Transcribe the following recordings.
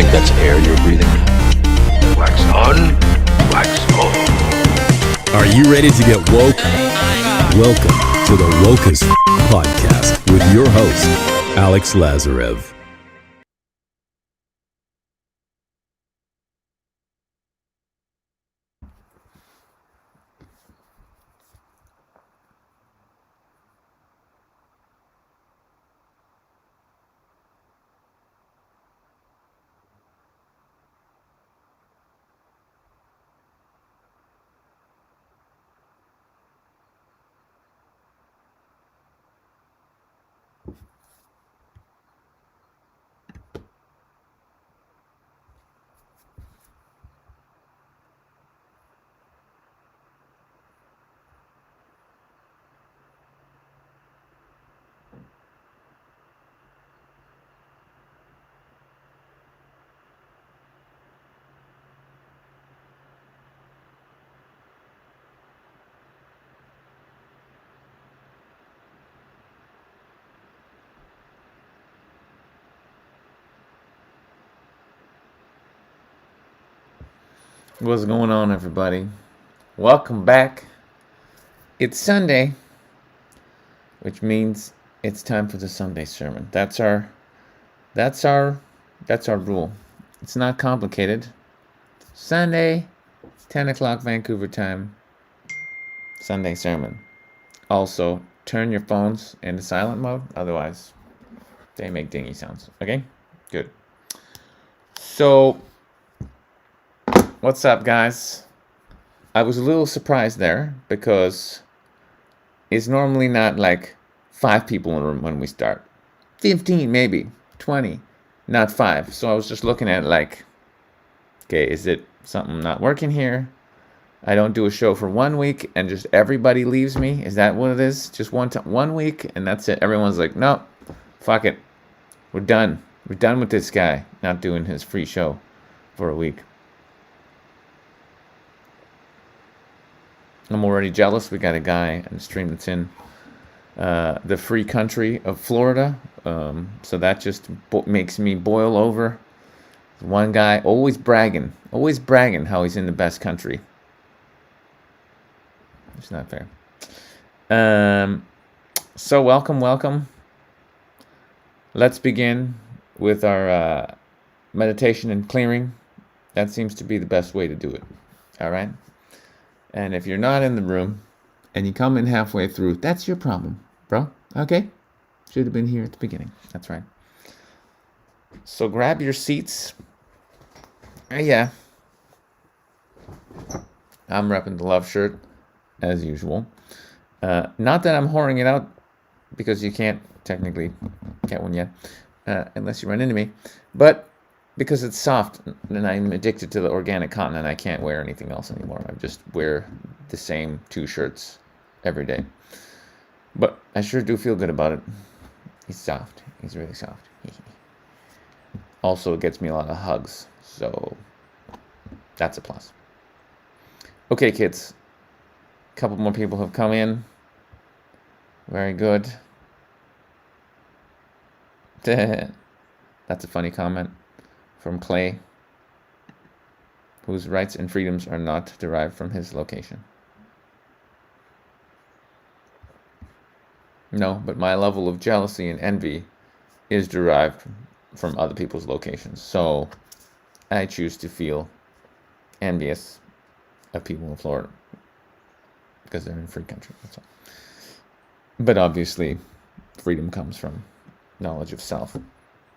think that's air you're breathing? Wax on, wax off. Are you ready to get woke? Welcome to the Wokest Podcast with your host, Alex Lazarev. What's going on, everybody? Welcome back. It's Sunday, which means it's time for the Sunday sermon. That's our rule. It's not complicated. Sunday, 10 o'clock Vancouver time, Sunday sermon. Also, turn your phones into silent mode, otherwise they make dingy sounds. Okay? Good. So, what's up, guys? I was a little surprised there because it's normally not like 5 people in the room when we start. 15 maybe, 20, not 5. So I was just looking at it like, okay, is it something not working here? I don't do a show for 1 week and just everybody leaves me? Is that what it is? Just 1 week and that's it. Everyone's like, no, fuck it. We're done. We're done with this guy not doing his free show for a week. I'm already jealous. We got a guy on the stream that's in the free country of Florida. So that just makes me boil over. One guy always bragging how he's in the best country. It's not fair. So welcome. Let's begin with our meditation and clearing. That seems to be the best way to do it. All right? And if you're not in the room and you come in halfway through, that's your problem, bro. Okay? Should have been here at the beginning. That's right. So grab your seats. Yeah. I'm repping the love shirt, as usual. Not that I'm whoring it out, because you can't technically get one yet, unless you run into me. But because it's soft and I'm addicted to the organic cotton and I can't wear anything else anymore. I just wear the same 2 shirts every day. But I sure do feel good about it. He's soft. He's really soft. Also, it gets me a lot of hugs. So that's a plus. Okay, kids. A couple more people have come in. Very good. That's a funny comment from Clay, whose rights and freedoms are not derived from his location. No, but my level of jealousy and envy is derived from other people's locations. So I choose to feel envious of people in Florida because they're in a free country. That's all. But obviously, freedom comes from knowledge of self.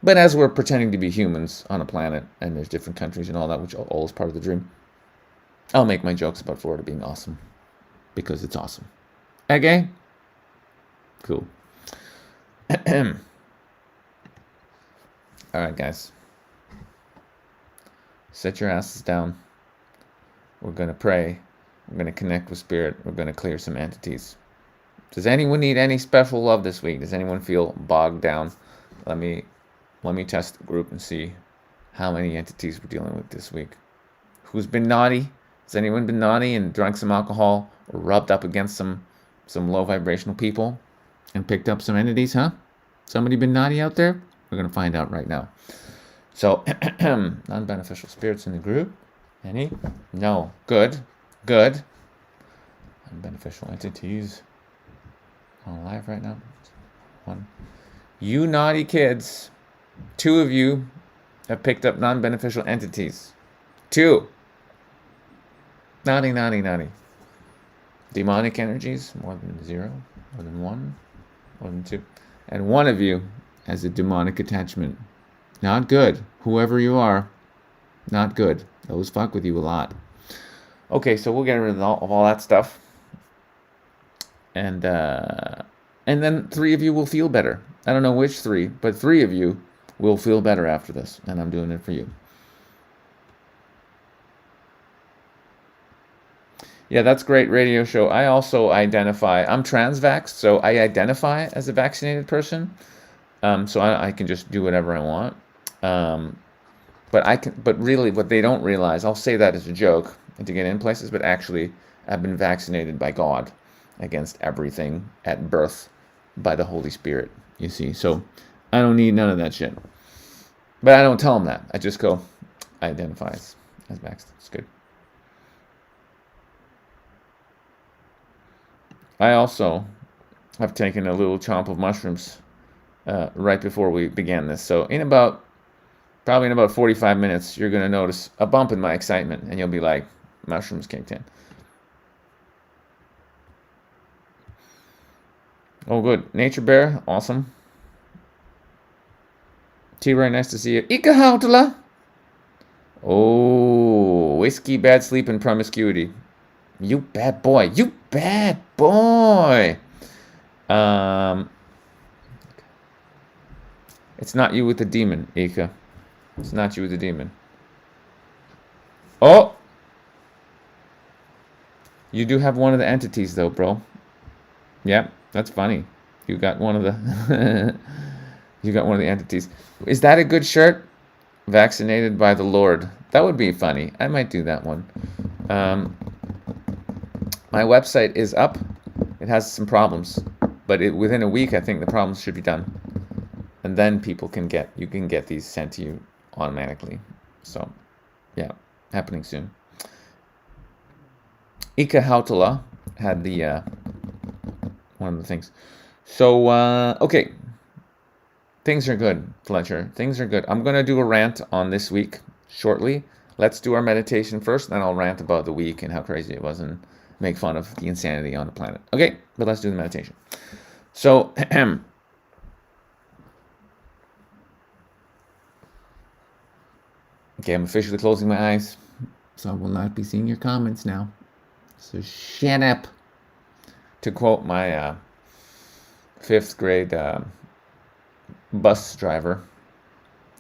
But as we're pretending to be humans on a planet, and there's different countries and all that, which all is part of the dream, I'll make my jokes about Florida being awesome. Because it's awesome. Okay? Cool. Alright, guys. Set your asses down. We're going to pray. We're going to connect with Spirit. We're going to clear some entities. Does anyone need any special love this week? Does anyone feel bogged down? Let me test the group and see how many entities we're dealing with this week. Who's been naughty? Has anyone been naughty and drunk some alcohol or rubbed up against some low vibrational people and picked up some entities, huh? Somebody been naughty out there? We're going to find out right now. So, non-beneficial spirits in the group. Any? No. Good. Good. Non-beneficial entities on live right now. 1. You naughty kids. 2 of you have picked up non-beneficial entities. 2. Naughty, naughty, naughty. Demonic energies, more than 0, more than 1, more than 2. And 1 of you has a demonic attachment. Not good. Whoever you are, not good. Those fuck with you a lot. Okay, so we'll get rid of all that stuff. And then 3 of you will feel better. I don't know which 3, but 3 of you will feel better after this. And I'm doing it for you. Yeah, that's great radio show. I also identify, I'm transvaxxed, so I identify as a vaccinated person. So I can just do whatever I want. But really what they don't realize, I'll say that as a joke and to get in places, but actually I've been vaccinated by God against everything at birth by the Holy Spirit, you see. So I don't need none of that shit. But I don't tell them that. I just go, I identify as vaxxed. It's good. I also have taken a little chomp of mushrooms right before we began this. So probably in about 45 minutes, you're going to notice a bump in my excitement, and you'll be like, mushrooms kicked in. Oh, good. Nature Bear, awesome. T-Ray, nice to see you. Ika Hautala. Oh, whiskey, bad sleep, and promiscuity. You bad boy. You bad boy. It's not you with the demon, Ika. It's not you with the demon. Oh! You do have one of the entities, though, bro. Yeah, that's funny. You got one of the... you got one of the entities. Is that a good shirt? Vaccinated by the Lord. That would be funny. I might do that one. My website is up. It has some problems. But within a week, I think the problems should be done. And then you can get these sent to you automatically. So, yeah, happening soon. Ika Hautala had one of the things. So, okay. Things are good, Fletcher. Things are good. I'm going to do a rant on this week shortly. Let's do our meditation first, then I'll rant about the week and how crazy it was and make fun of the insanity on the planet. Okay, but let's do the meditation. So, okay, I'm officially closing my eyes, so I will not be seeing your comments now. So shut up. To quote my 5th grade bus driver,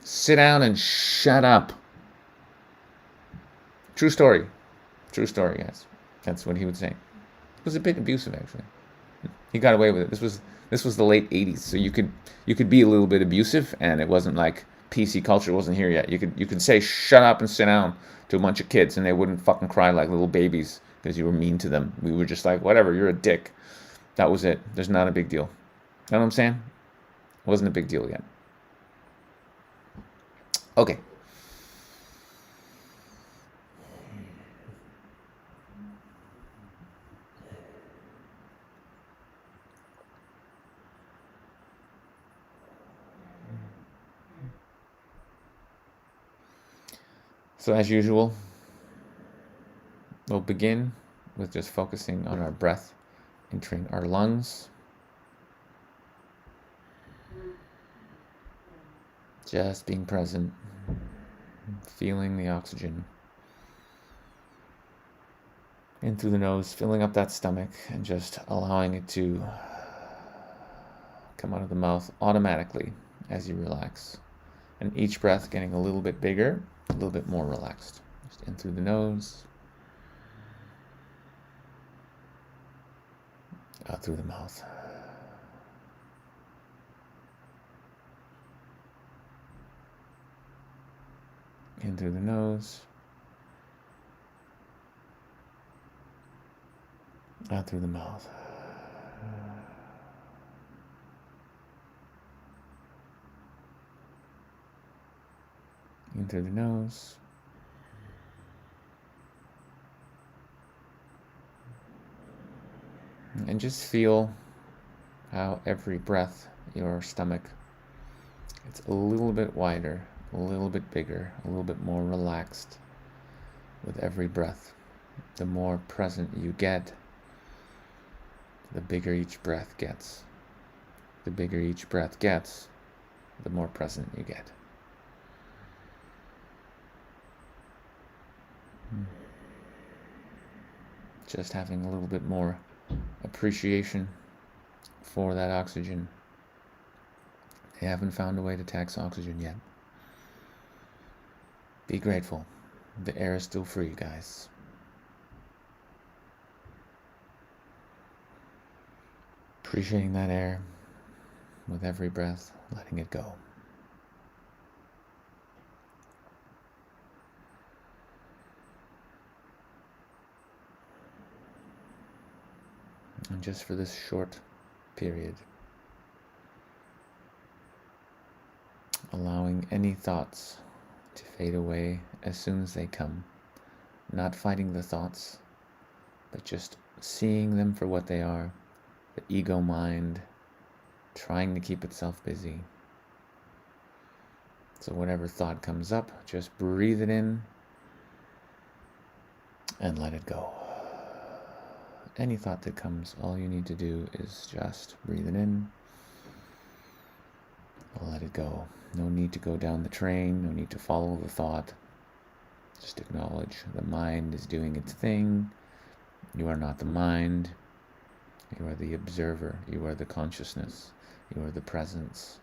sit down and shut up. True story, guys. That's what he would say. It was a bit abusive, actually. He got away with it. This was the late 80s, so you could be a little bit abusive, and it wasn't like PC culture wasn't here yet. You could say shut up and sit down to a bunch of kids, and they wouldn't fucking cry like little babies because you were mean to them. We were just like, whatever, you're a dick. That was it. There's not a big deal. You know what I'm saying? It wasn't a big deal yet. Okay. So as usual, we'll begin with just focusing on our breath, entering our lungs. Just being present, feeling the oxygen in through the nose, filling up that stomach, and just allowing it to come out of the mouth automatically as you relax. And each breath getting a little bit bigger, a little bit more relaxed. Just in through the nose, out through the mouth. In through the nose, out through the mouth. In through the nose. And just feel how every breath, your stomach, it's a little bit wider, a little bit bigger, a little bit more relaxed with every breath. The more present you get, the bigger each breath gets. The bigger each breath gets, the more present you get. Just having a little bit more appreciation for that oxygen. They haven't found a way to tax oxygen yet. Be grateful. The air is still free, guys. Appreciating that air with every breath, letting it go. And just for this short period, allowing any thoughts to fade away as soon as they come. Not fighting the thoughts, but just seeing them for what they are. The ego mind trying to keep itself busy. So whatever thought comes up, just breathe it in and let it go. Any thought that comes, all you need to do is just breathe it in, let it go. No need to go down the train, no need to follow the thought. Just acknowledge the mind is doing its thing. You are not the mind. You are the observer. You are the consciousness. You are the presence.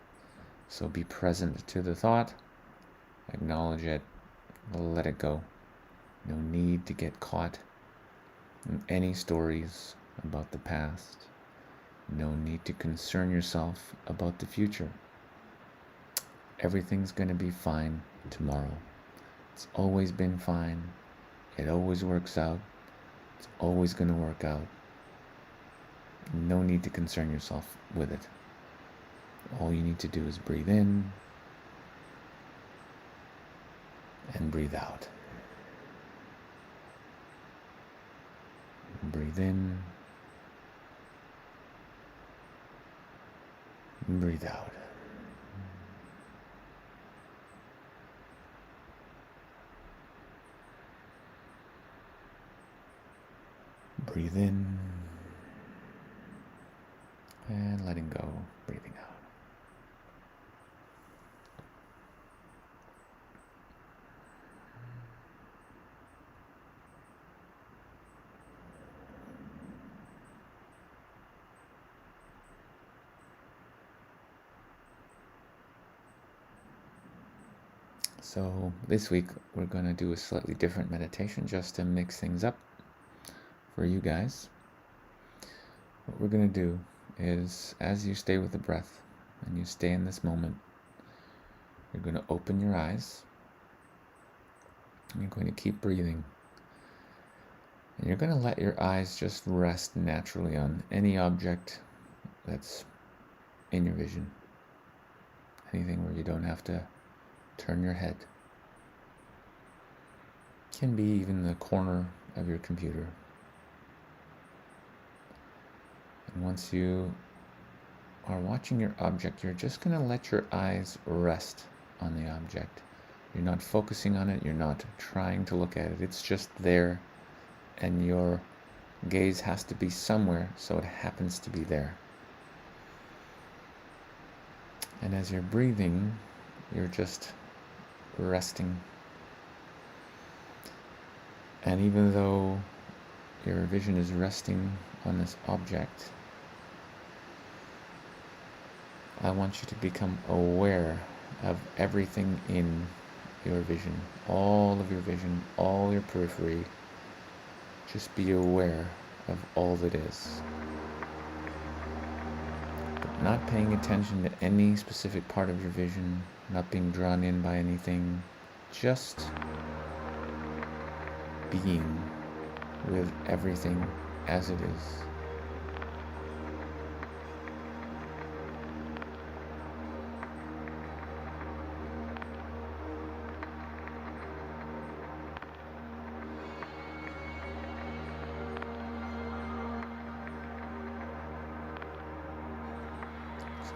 So be present to the thought. Acknowledge it. Let it go. No need to get caught in any stories about the past. No need to concern yourself about the future. Everything's going to be fine tomorrow. It's always been fine. It always works out. It's always going to work out. No need to concern yourself with it. All you need to do is breathe in and breathe out. Breathe in. Breathe out. Breathe in and letting go, breathing out. So this week we're going to do a slightly different meditation just to mix things up for you guys. What we're going to do is, as you stay with the breath and you stay in this moment, you're going to open your eyes and you're going to keep breathing. And you're going to let your eyes just rest naturally on any object that's in your vision. Anything where you don't have to turn your head. Can be even the corner of your computer. And once you are watching your object, you're just going to let your eyes rest on the object. You're not focusing on it. You're not trying to look at it. It's just there, and your gaze has to be somewhere, so it happens to be there. And as you're breathing, you're just resting. And even though your vision is resting on this object, I want you to become aware of everything in your vision, all of your vision, all your periphery. Just be aware of all that is. But not paying attention to any specific part of your vision, not being drawn in by anything, just being with everything as it is.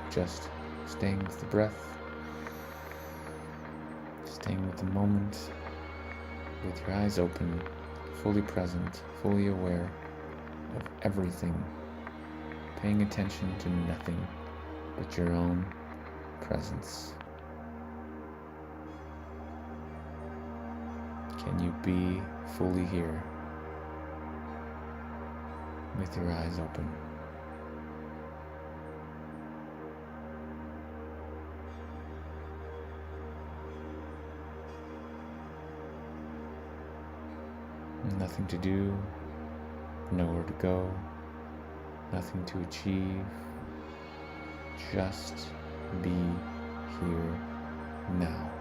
just staying with the breath, staying with the moment, with your eyes open, fully present, fully aware of everything, paying attention to nothing but your own presence. Can you be fully here with your eyes open? Nothing to do, nowhere to go, nothing to achieve, just be here now.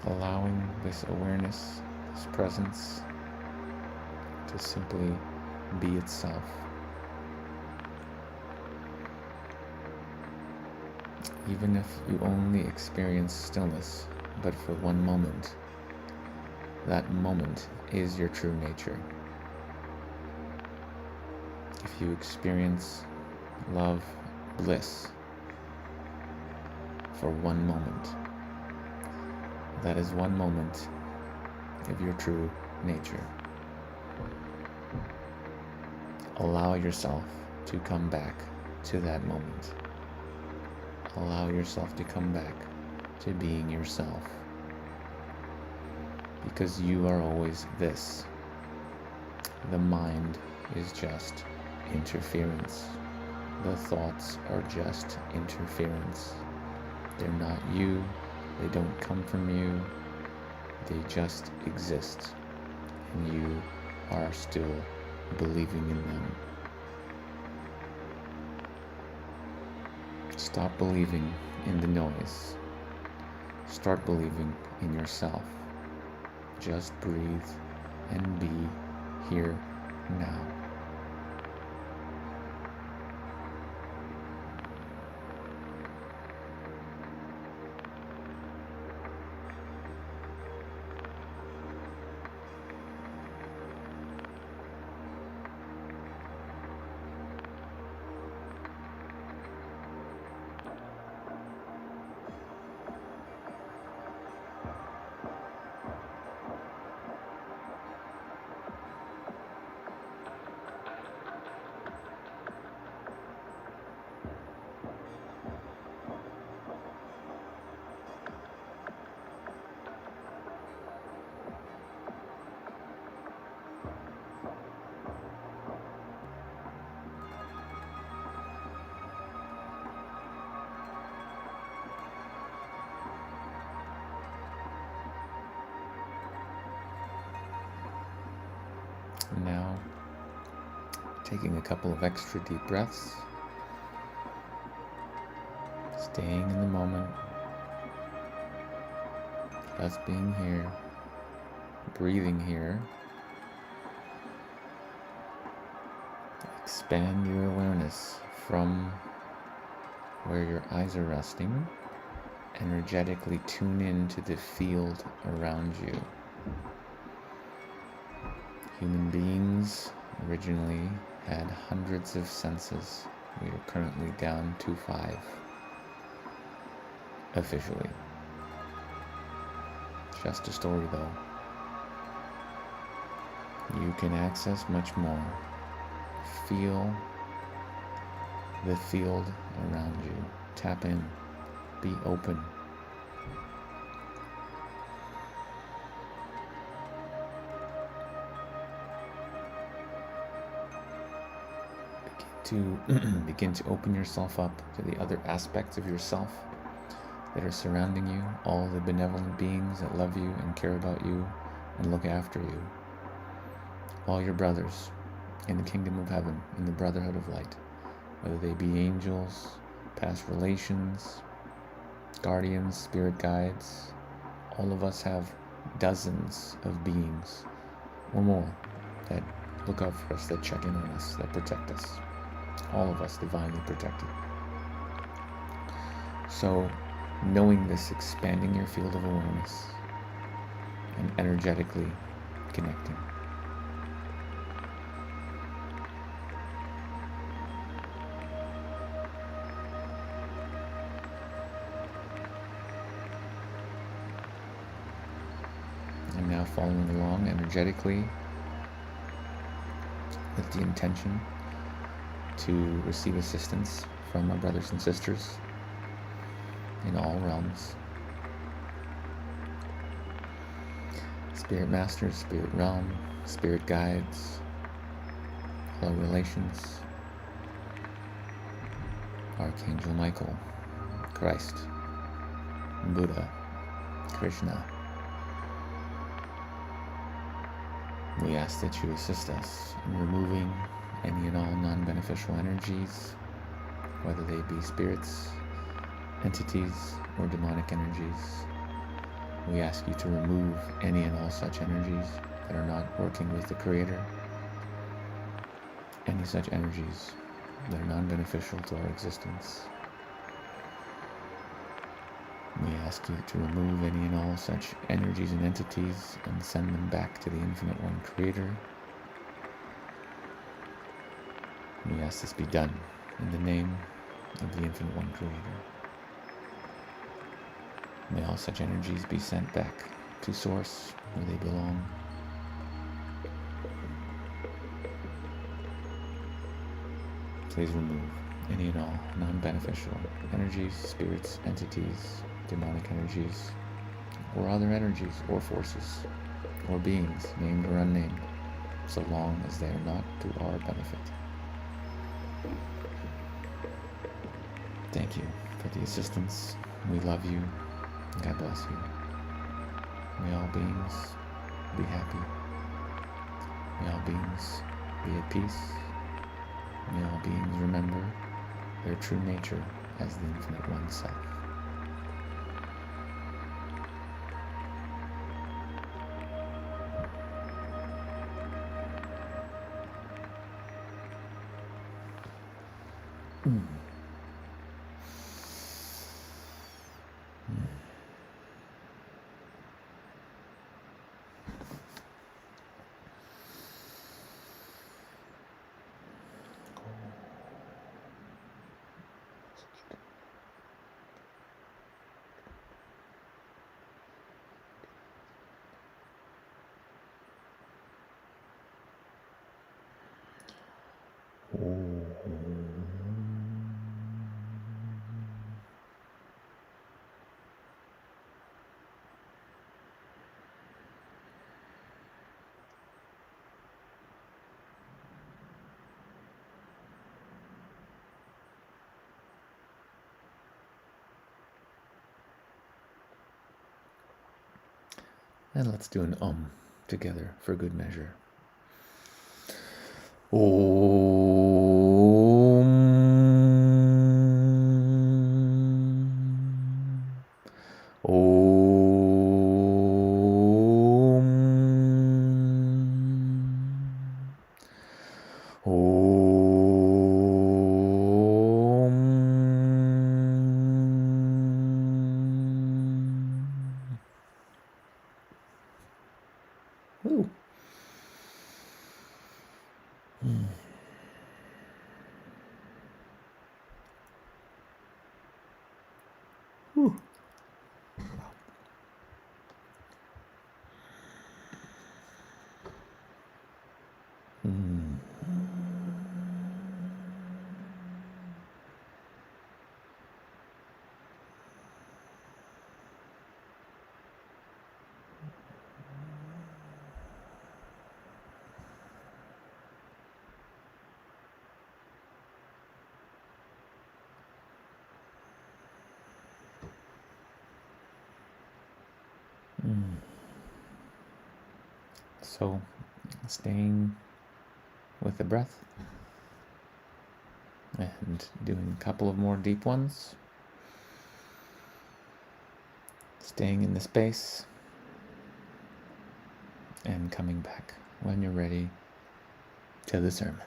Allowing this awareness, this presence, to simply be itself. Even if you only experience stillness, but for one moment, that moment is your true nature. If you experience love, bliss, for one moment, that is one moment of your true nature. Allow yourself to come back to that moment. Allow yourself to come back to being yourself. Because you are always this. The mind is just interference. The thoughts are just interference. They're not you. They don't come from you, they just exist, and you are still believing in them. Stop believing in the noise. Start believing in yourself. Just breathe and be here now. Now, taking a couple of extra deep breaths, staying in the moment, just being here, breathing here. Expand your awareness from where your eyes are resting. Energetically tune into the field around you. Human beings originally had hundreds of senses. We are currently down to 5. Officially. Just a story though. You can access much more. Feel the field around you. Tap in. Be open. Begin to open yourself up to the other aspects of yourself that are surrounding you, all the benevolent beings that love you and care about you and look after you, all your brothers in the kingdom of heaven, in the brotherhood of light, whether they be angels, past relations, guardians, spirit guides. All of us have dozens of beings or more that look out for us, that check in on us, that protect us. All of us divinely protected. So, knowing this, expanding your field of awareness and energetically connecting. I'm now following along energetically with the intention to receive assistance from my brothers and sisters in all realms. Spirit masters, spirit realm, spirit guides, hello relations, Archangel Michael, Christ, Buddha, Krishna. We ask that you assist us in removing any and all non-beneficial energies, whether they be spirits, entities, or demonic energies. We ask you to remove any and all such energies that are not working with the Creator, any such energies that are non-beneficial to our existence. We ask you to remove any and all such energies and entities and send them back to the Infinite One Creator. We ask this be done in the name of the Infinite One Creator. May all such energies be sent back to Source where they belong. Please remove any and all non-beneficial energies, spirits, entities, demonic energies, or other energies or forces or beings, named or unnamed, so long as they are not to our benefit. Thank you for the assistance. We love you. God bless you. May all beings be happy. May all beings be at peace. May all beings remember their true nature as the Infinite One Self. And let's do an together for good measure. Ooh. Ooh. So, staying with the breath and doing a couple of more deep ones. Staying in the space and coming back. When you're ready, to the sermon.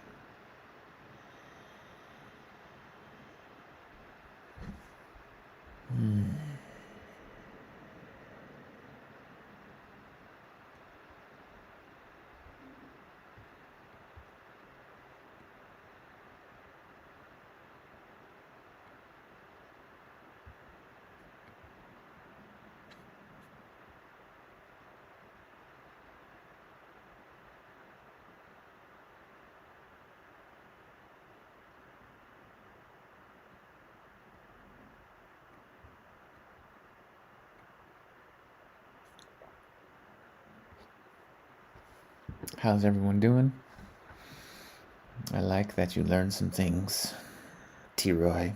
How's everyone doing? I like that you learned some things, T-Roy.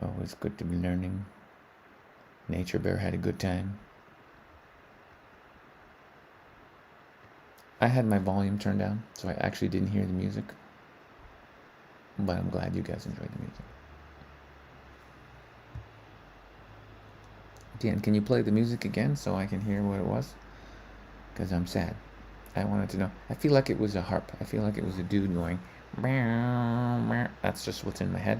Always good to be learning. Nature Bear had a good time. I had my volume turned down, so I actually didn't hear the music. But I'm glad you guys enjoyed the music. Dan, can you play the music again so I can hear what it was? Because I'm sad. I wanted to know. I feel like it was a harp. I feel like it was a dude going, meow, meow. That's just what's in my head.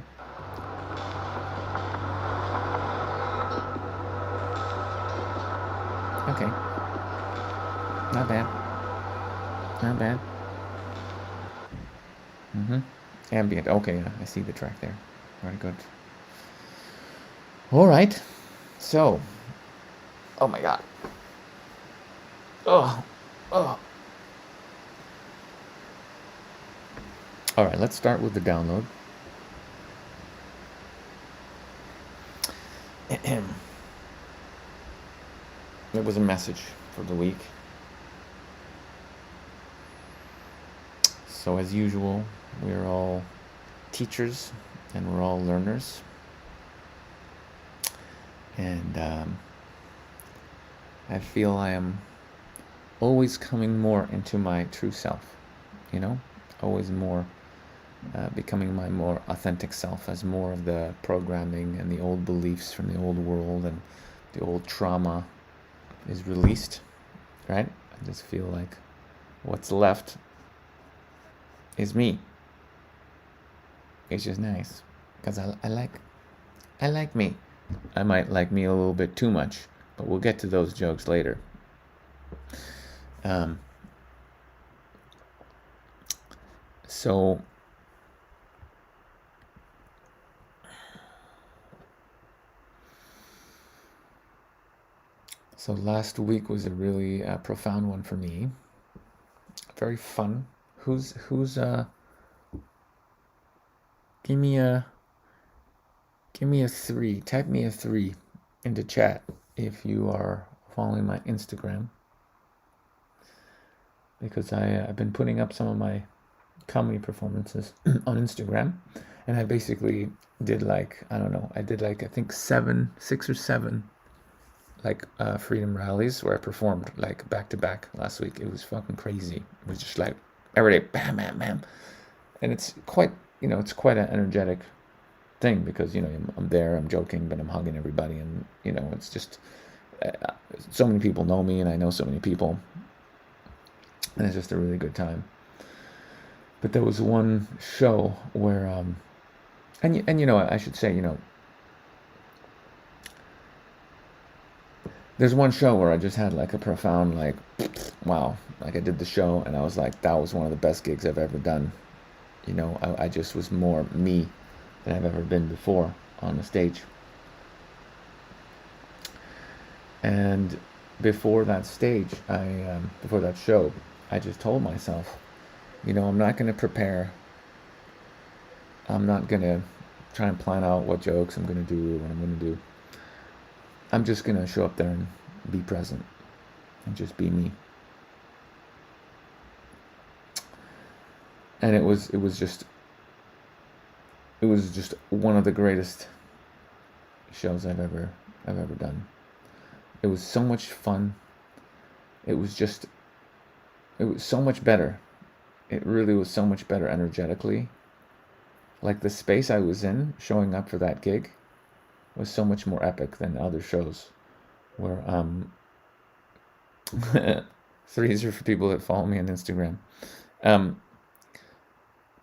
Okay. Not bad. Not bad. Ambient. Okay, yeah, I see the track there. Very good. All right. So. Oh my God. Oh. All right, let's start with the download. It was a message for the week. So as usual, we're all teachers and we're all learners. And I feel I am always coming more into my true self, always more becoming my more authentic self as more of the programming and the old beliefs from the old world and the old trauma is released, right? I just feel like what's left is me. It's just nice because I like me. I might like me a little bit too much, but we'll get to those jokes later. So last week was a really profound one for me. Very fun. Who's give me a 3. Type me a 3 into chat if you are following my Instagram. Because I've been putting up some of my comedy performances on Instagram. And I basically did I think 6 or 7 freedom rallies where I performed back to back last week. It was fucking crazy. It was just every day, bam, bam, bam. And it's quite an energetic thing because, I'm there, I'm joking, but I'm hugging everybody. And, it's just, so many people know me and I know so many people. And it's just a really good time. But there was one show where, I should say, there's one show where I just had a profound, wow. I did the show and I was like, that was one of the best gigs I've ever done. I just was more me than I've ever been before on the stage. And before that stage, before that show, I just told myself, I'm not going to prepare. I'm not going to try and plan out what jokes I'm going to do, what I'm going to do. I'm just going to show up there and be present and just be me. And it was just one of the greatest shows I've ever done. It was so much fun. It was so much better. It really was so much better energetically. The space I was in showing up for that gig was so much more epic than other shows where Threes are for people that follow me on Instagram.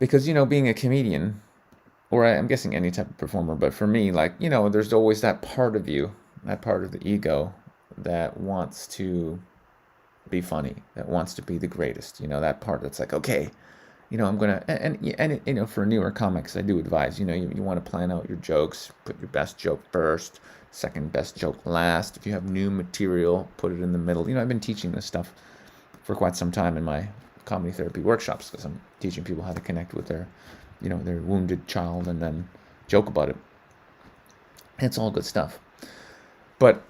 Because, being a comedian, or I'm guessing any type of performer, but for me, like, there's always that part of you, that part of the ego that wants to be funny, that wants to be the greatest, that part that's like, okay, I'm gonna, and for newer comics, I do advise, you want to plan out your jokes, put your best joke first, second best joke last. If you have new material, put it in the middle. I've been teaching this stuff for quite some time in my comedy therapy workshops, because I'm teaching people how to connect with their wounded child and then joke about it. It's all good stuff. But,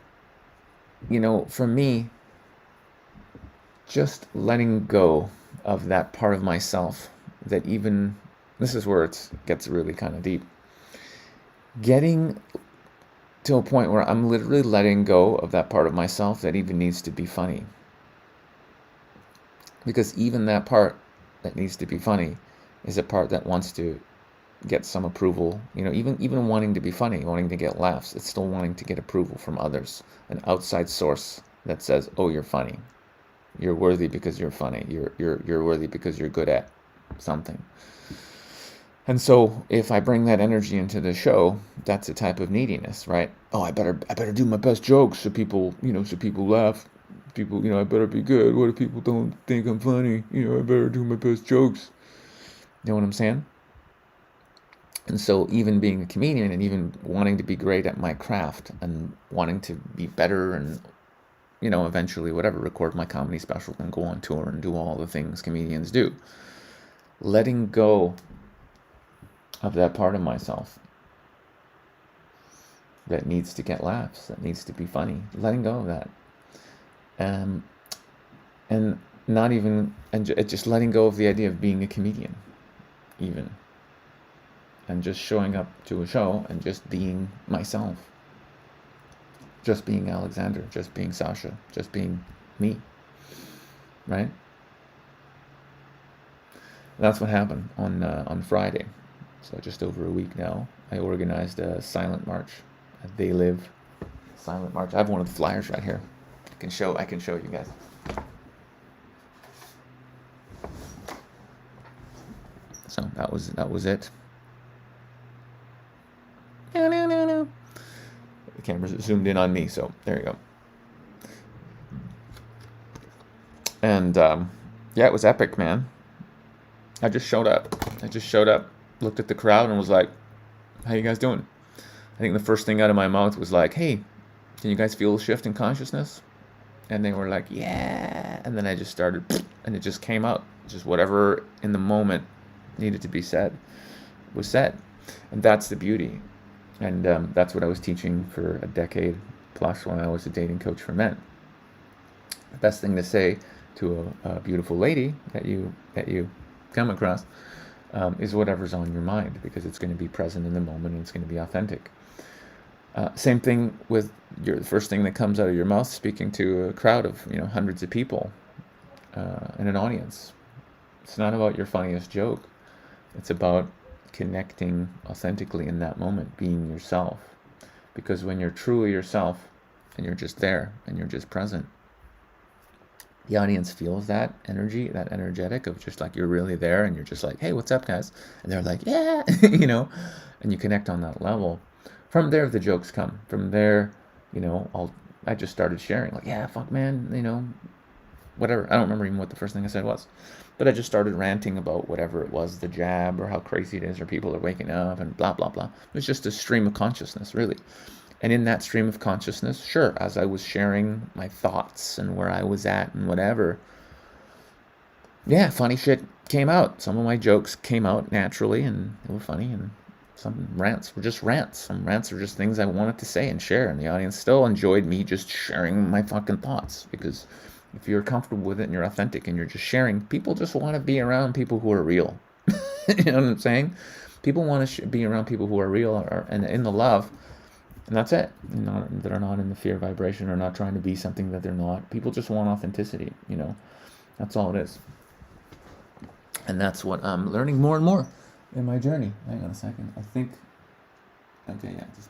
for me, just letting go of that part of myself that even, this is where it gets really kind of deep, getting to a point where I'm literally letting go of that part of myself that even needs to be funny. Because even that part that needs to be funny is a part that wants to get some approval. Even wanting to be funny, wanting to get laughs, it's still wanting to get approval from others, an outside source that says, "Oh, you're funny. You're worthy because you're funny. You're worthy because you're good at something." And so, if I bring that energy into the show, that's a type of neediness, right? Oh, I better do my best jokes so people laugh. People, I better be good. What if people don't think I'm funny? I better do my best jokes. You know what I'm saying? And so even being a comedian and even wanting to be great at my craft and wanting to be better and, eventually record my comedy special and go on tour and do all the things comedians do. Letting go of that part of myself that needs to get laughs, that needs to be funny. Letting go of that. And not even, and just letting go of the idea of being a comedian, even. And just showing up to a show and just being myself. Just being Alexander, just being Sasha, just being me. Right? That's what happened on Friday. So just over a week now, I organized a silent march. They Live silent march. I have one of the flyers right here. I can show you guys. So that was it. The camera's zoomed in on me, so there you go. And it was epic, man. I just showed up, looked at the crowd and was like, "How you guys doing?" I think the first thing out of my mouth was like, "Hey, can you guys feel a shift in consciousness?" And they were like, "Yeah." And then I just started, and it just came out. Just whatever in the moment needed to be said was said. And that's the beauty. And that's what I was teaching for a decade plus when I was a dating coach for men. The best thing to say to a beautiful lady that you come across is whatever's on your mind, because it's going to be present in the moment and it's going to be authentic. Same thing with the first thing that comes out of your mouth, speaking to a crowd of hundreds of people in an audience. It's not about your funniest joke. It's about connecting authentically in that moment, being yourself. Because when you're truly yourself and you're just there and you're just present, the audience feels that energy, that energetic of just like you're really there and you're just like, "Hey, what's up, guys?" And they're like, "Yeah," and you connect on that level. From there, the jokes come. From there, I just started sharing, like, "Yeah, fuck, man," whatever. I don't remember even what the first thing I said was. But I just started ranting about whatever it was, the jab or how crazy it is or people are waking up and blah, blah, blah. It was just a stream of consciousness, really. And in that stream of consciousness, sure, as I was sharing my thoughts and where I was at and whatever, funny shit came out. Some of my jokes came out naturally and they were funny, and some rants were just rants. Some rants were just things I wanted to say and share, and the audience still enjoyed me just sharing my fucking thoughts, because if you're comfortable with it and you're authentic and you're just sharing, people just want to be around people who are real. You know what I'm saying? People want to be around people who are real and in the love, and that's it. That are not in the fear vibration or not trying to be something that they're not. People just want authenticity, That's all it is. And that's what I'm learning more and more in my journey. Hang on a second. Just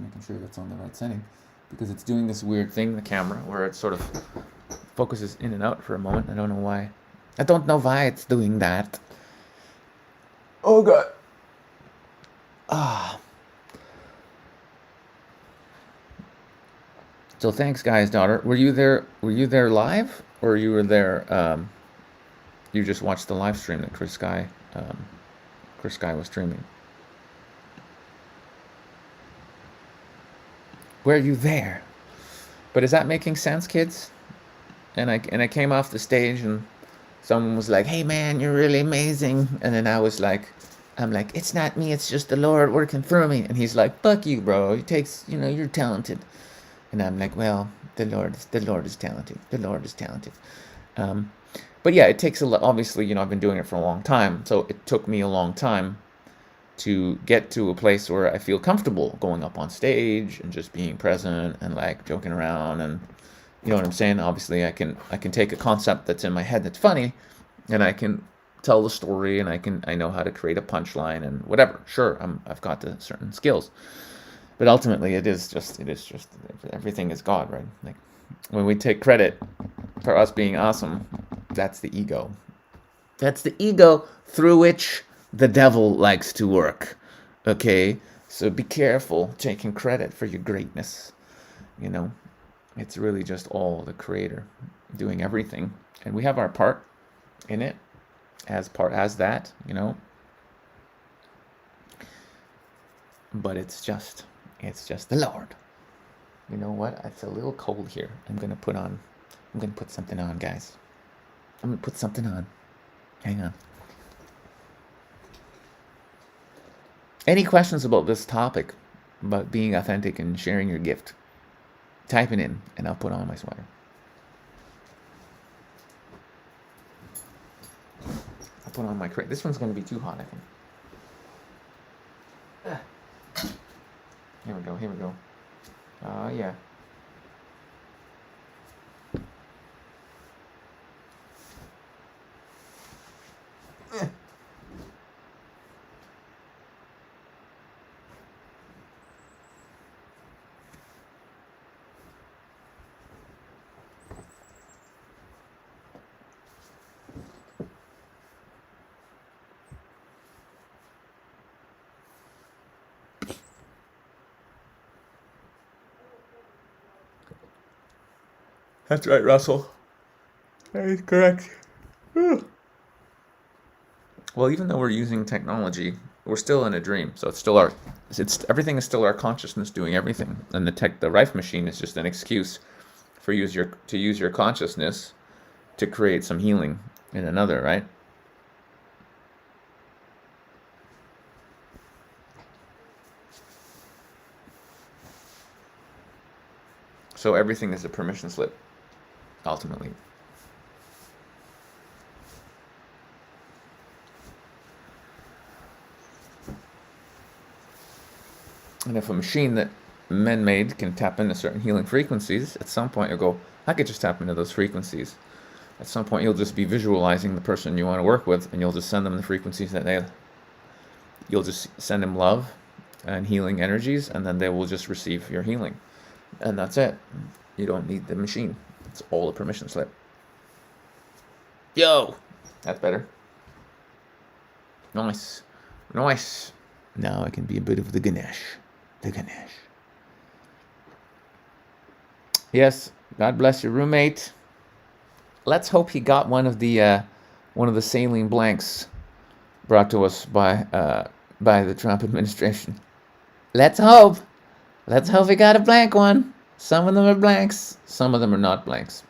making sure that's on the right setting, because it's doing this weird thing, the camera, where it's sort of focuses in and out for a moment. I don't know why. I don't know why it's doing that. Oh god. Ah. So thanks, guys, daughter. Were you there? Were you there live, or you were there? You just watched the live stream that Chris Sky was streaming. Were you there? But is that making sense, kids? And I came off the stage and someone was like, "Hey man, you're really amazing." And then I'm like, "It's not me, it's just the Lord working through me." And he's like, "Fuck you, bro. It takes, you're talented." And I'm like, "Well, the Lord is talented. The Lord is talented." But yeah, it takes a lot. Obviously, I've been doing it for a long time, so it took me a long time to get to a place where I feel comfortable going up on stage and just being present and like joking around, and you know what I'm saying. Obviously, I can take a concept that's in my head that's funny, and I can tell the story, and I know how to create a punchline and whatever. Sure, I've got the certain skills, but ultimately, it is just everything is God, right? Like when we take credit for us being awesome, that's the ego. That's the ego through which the devil likes to work. Okay? So be careful taking credit for your greatness. It's really just all the creator doing everything. And we have our part in it as that. But it's just the Lord. You know what? It's a little cold here. I'm gonna put something on, guys. I'm gonna put something on. Hang on. Any questions about this topic, about being authentic and sharing your gift? Type it in, and I'll put on my sweater. I'll put on my crate. This one's going to be too hot, I think. Here we go. Oh, yeah. That's right, Russell. That is correct. Well, even though we're using technology, we're still in a dream. So it's everything is still our consciousness doing everything, and the Rife machine is just an excuse for to use your consciousness to create some healing in another, right? So everything is a permission slip, ultimately. And if a machine that men made can tap into certain healing frequencies, at some point you'll go, I could just tap into those frequencies. At some point you'll just be visualizing the person you want to work with, and you'll just send them the frequencies you'll just send them love and healing energies, and then they will just receive your healing. And that's it. You don't need the machine. It's all a permission slip. Yo! That's better. Nice. Now I can be a bit of the Ganesh. Yes, God bless your roommate. Let's hope he got one of the saline blanks brought to us by the Trump administration. Let's hope he got a blank one. Some of them are blanks. Some of them are not blanks.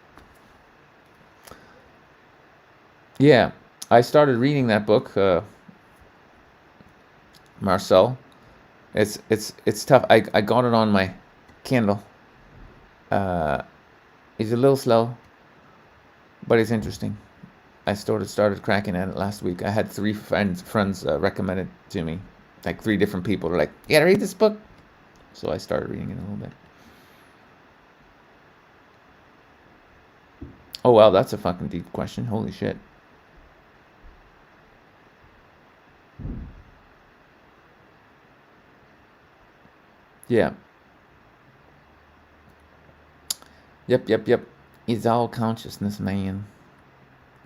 Yeah, I started reading that book, Marcel. It's tough. I got it on my Kindle. It's a little slow, but it's interesting. I started cracking at it last week. I had 3 friends recommend it to me. Like 3 different people were like, "You gotta read this book." So I started reading it a little bit. Oh wow, that's a fucking deep question. Holy shit. Yeah. Yep. He's all consciousness, man.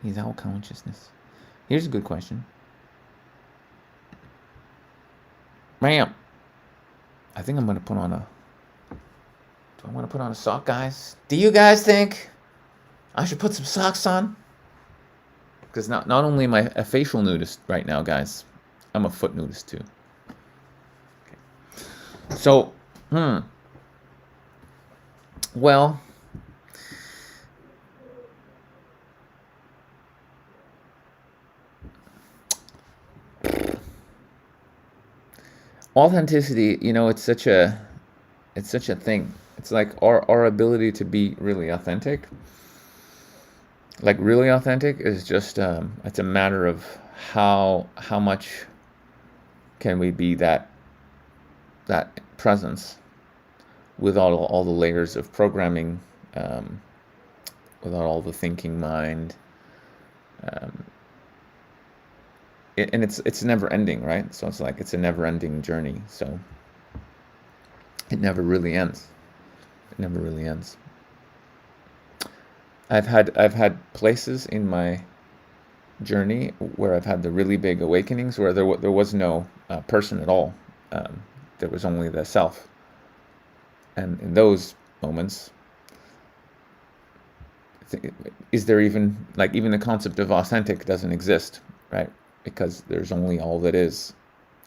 He's all consciousness. Here's a good question. Ma'am, I think I'm going to put on a... Do I want to put on a sock, guys? Do you guys think I should put some socks on? Because not only am I a facial nudist right now, guys, I'm a foot nudist too. Okay. So, well, authenticity, it's such a thing. It's like our ability to be really authentic. Like really authentic is just it's a matter of how much can we be that presence without all the layers of programming, without all the thinking mind, and it's never ending, right? So it's like it's a never ending journey. So it never really ends. It never really ends. I've had places in my journey where I've had the really big awakenings where there was no person at all. There was only the self. And in those moments, is there even the concept of authentic doesn't exist, right? Because there's only all that is,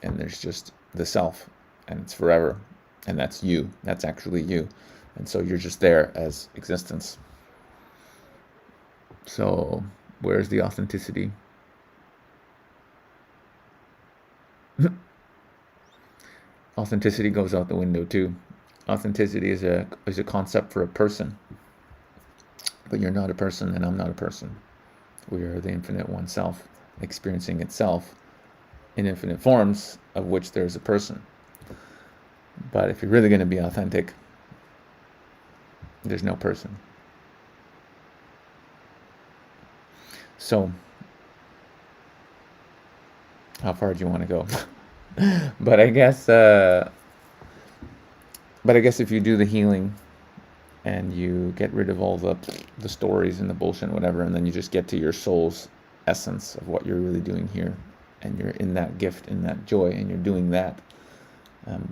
and there's just the self, and it's forever, and that's you. That's actually you, and so you're just there as existence. So, where's the authenticity? Authenticity goes out the window too. Authenticity is a concept for a person. But you're not a person and I'm not a person. We are the infinite one self, experiencing itself in infinite forms, of which there's a person. But if you're really going to be authentic, there's no person. So, how far do you want to go? But I guess if you do the healing and you get rid of all the stories and the bullshit and whatever, and then you just get to your soul's essence of what you're really doing here, and you're in that gift, in that joy, and you're doing that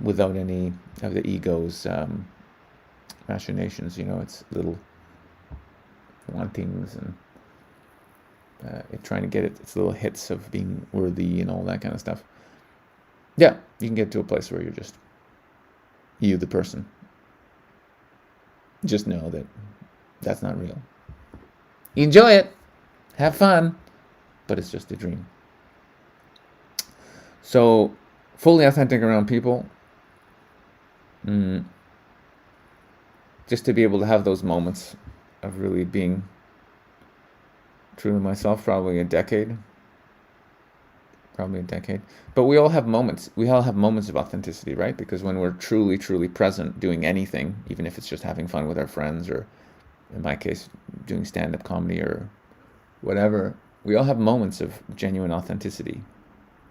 without any of the ego's machinations, it's little wantings and trying to get its little hits of being worthy and all that kind of stuff. Yeah, you can get to a place where you're just you, the person. Just know that that's not real. Enjoy it, have fun, but it's just a dream. So, fully authentic around people, just to be able to have those moments of really being truly myself, probably a decade. But we all have moments. We all have moments of authenticity, right? Because when we're truly, truly present doing anything, even if it's just having fun with our friends, or in my case, doing stand-up comedy or whatever, we all have moments of genuine authenticity,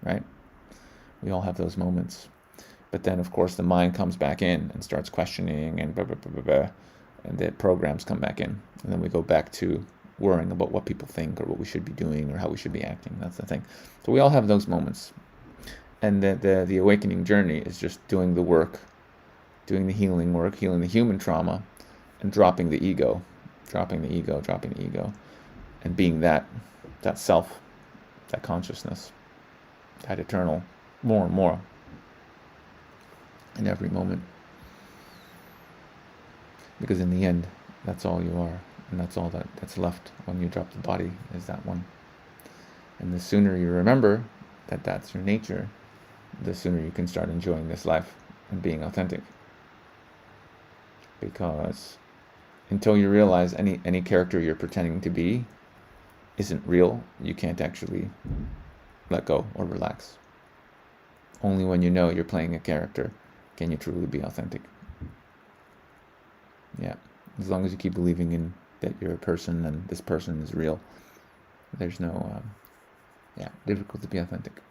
right? We all have those moments. But then, of course, the mind comes back in and starts questioning and blah, blah, blah, blah, blah, and the programs come back in. And then we go back to worrying about what people think or what we should be doing or how we should be acting. That's the thing. So we all have those moments. And the awakening journey is just doing the work, doing the healing work, healing the human trauma, and dropping the ego, and being that self, that consciousness, that eternal, more and more in every moment. Because in the end, that's all you are. And that's all that's left when you drop the body, is that one. And the sooner you remember that that's your nature, the sooner you can start enjoying this life and being authentic. Because until you realize any character you're pretending to be isn't real, you can't actually let go or relax. Only when you know you're playing a character can you truly be authentic. Yeah, as long as you keep believing in that you're a person and this person is real, there's no difficult to be authentic,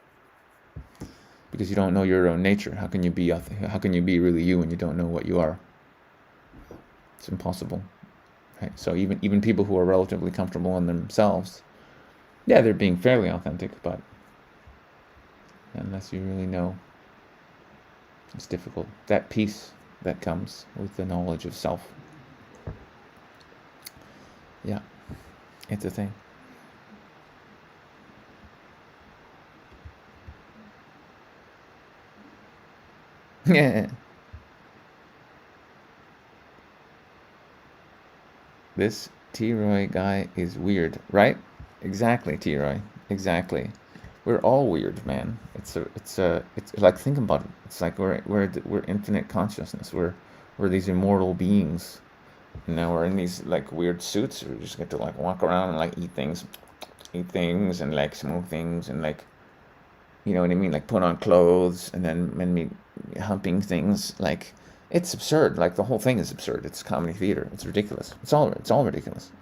because you don't know your own nature. How can you be really you when you don't know what you are? It's impossible. Right? So even people who are relatively comfortable in themselves, yeah, they're being fairly authentic, but unless you really know, it's difficult. That peace that comes with the knowledge of self. Yeah, it's a thing. Yeah. This T-Roy guy is weird, right? Exactly, T-Roy. Exactly. We're all weird, man. It's like, think about it. It's like we're infinite consciousness. We're these immortal beings. And now we're in these like weird suits. We just get to like walk around and like eat things and like smoke things and like, you know what I mean? Like put on clothes and then me humping things. Like it's absurd. Like the whole thing is absurd. It's comedy theater. It's ridiculous. It's all ridiculous.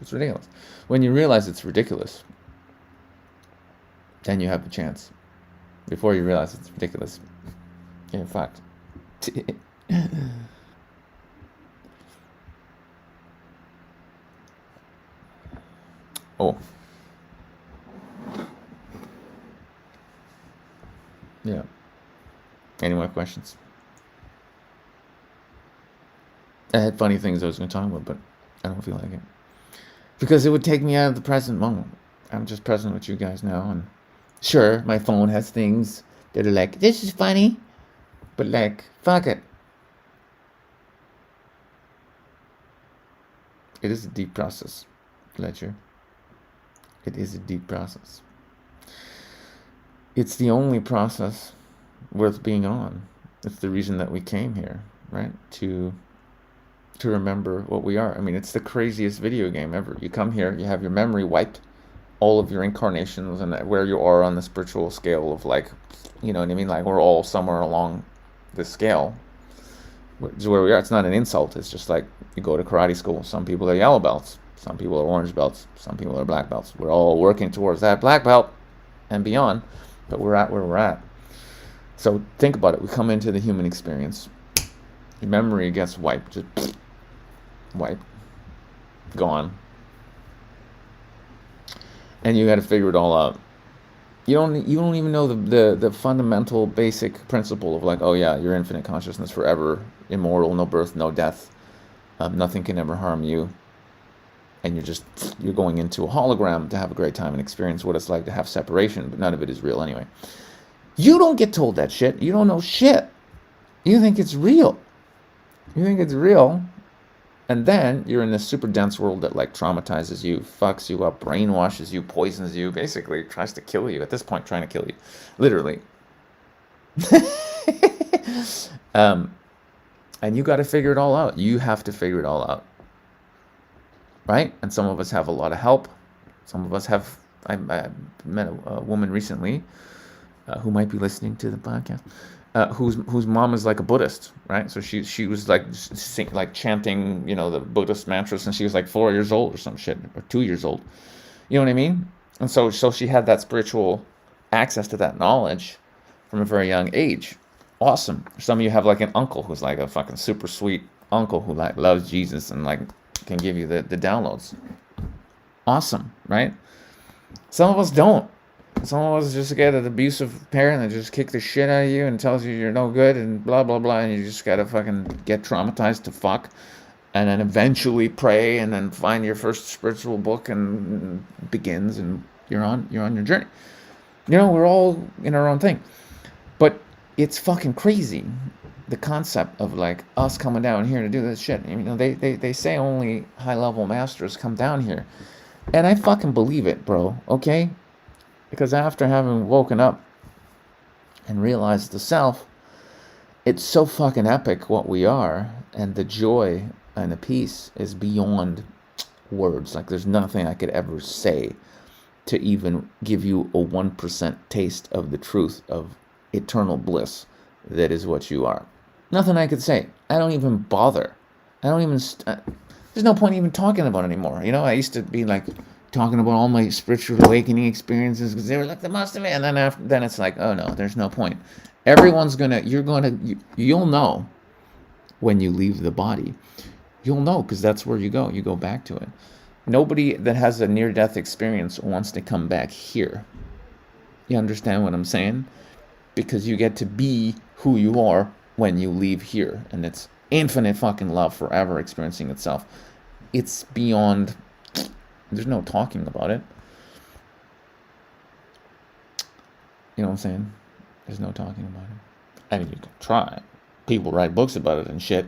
It's ridiculous. When you realize it's ridiculous, then you have the chance. Before you realize it's ridiculous, you're fucked. Oh. Yeah. Any more questions? I had funny things I was going to talk about, but I don't feel like it. Because it would take me out of the present moment. I'm just present with you guys now. And sure, my phone has things that are like, this is funny. But like, fuck it. It is a deep process, Fletcher. It is a deep process. It's the only process worth being on. It's the reason that we came here, right? To remember what we are. I mean, it's the craziest video game ever. You come here, you have your memory wiped, all of your incarnations and where you are on the spiritual scale of like, you know what I mean? Like we're all somewhere along the scale. Which is where we are. It's not an insult. It's just like you go to karate school. Some people are yellow belts. Some people are orange belts. Some people are black belts. We're all working towards that black belt and beyond, but we're at where we're at. So think about it. We come into the human experience. Your memory gets wiped. Just wiped. Gone. And you got to figure it all out. You don't even know the fundamental basic principle of like, oh yeah, you're infinite consciousness forever, immortal, no birth, no death, nothing can ever harm you, and you're going into a hologram to have a great time and experience what it's like to have separation, but none of it is real anyway. You don't get told that shit. You don't know shit. You think it's real. And then you're in this super dense world that like traumatizes you, fucks you up, brainwashes you, poisons you, basically tries to kill you. At this point, trying to kill you. Literally. And you got to figure it all out. You have to figure it all out. Right? And some of us have a lot of help. Some of us have... I met a woman recently who might be listening to the podcast. Whose mom is like a Buddhist, right? So she was like chanting, you know, the Buddhist mantras, and she was like 4 years old or some shit, or 2 years old. You know what I mean? And so she had that spiritual access to that knowledge from a very young age. Awesome. Some of you have like an uncle who's like a fucking super sweet uncle who like loves Jesus and like can give you the downloads. Awesome, right? Some of us don't. Some of us just get an abusive parent that just kicks the shit out of you and tells you you're no good and blah, blah, blah. And you just got to fucking get traumatized to fuck. And then eventually pray and then find your first spiritual book and begins and you're on your journey. You know, we're all in our own thing. But it's fucking crazy, the concept of like us coming down here to do this shit. You know, they say only high-level masters come down here. And I fucking believe it, bro, okay? Because after having woken up and realized the self, it's so fucking epic what we are, and the joy and the peace is beyond words. Like there's nothing I could ever say to even give you a 1% taste of the truth of eternal bliss that is what you are. Nothing I could say. I don't even bother. I don't even... there's no point even talking about it anymore. You know, I used to be like... talking about all my spiritual awakening experiences because they were like the most of it, and then it's like, oh no, there's no point. You'll know when you leave the body. You'll know, because that's where you go. You go back to it. Nobody that has a near-death experience wants to come back here. You understand what I'm saying? Because you get to be who you are when you leave here. And it's infinite fucking love forever experiencing itself. It's beyond... There's no talking about it. You know what I'm saying? There's no talking about it. I mean, you can try. People write books about it and shit.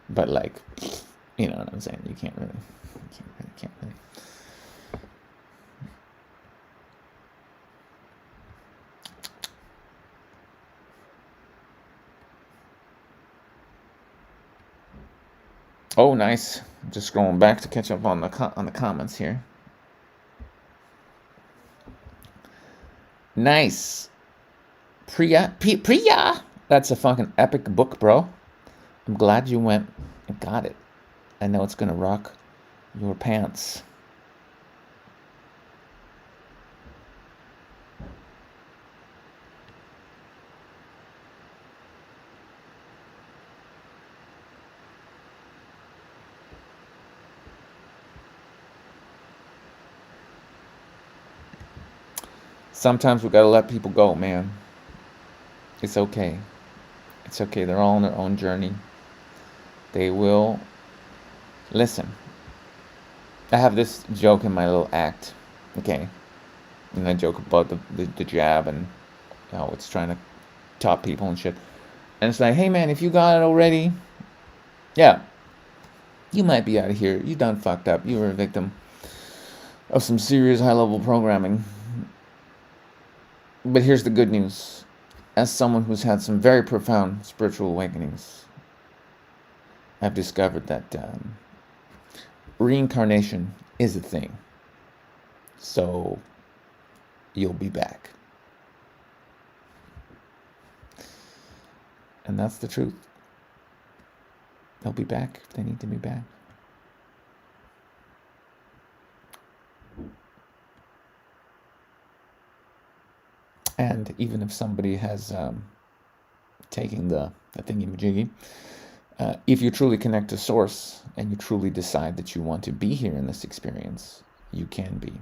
But, like, you know what I'm saying? You can't really. Oh, nice. Just scrolling back to catch up on the comments here. Nice. Priya. That's a fucking epic book, bro. I'm glad you went and got it. I know it's gonna rock your pants. Sometimes we gotta let people go, man. It's okay. It's okay. They're all on their own journey. They will listen. I have this joke in my little act, okay? And I joke about the jab and how it's trying to top people and shit. And it's like, hey man, if you got it already, yeah, you might be out of here. You done fucked up. You were a victim of some serious high-level programming. But here's the good news. As someone who's had some very profound spiritual awakenings, I've discovered that reincarnation is a thing. So you'll be back. And that's the truth. They'll be back if they need to be back. And even if somebody has taken the thingy-majiggy, if you truly connect to Source and you truly decide that you want to be here in this experience, you can be.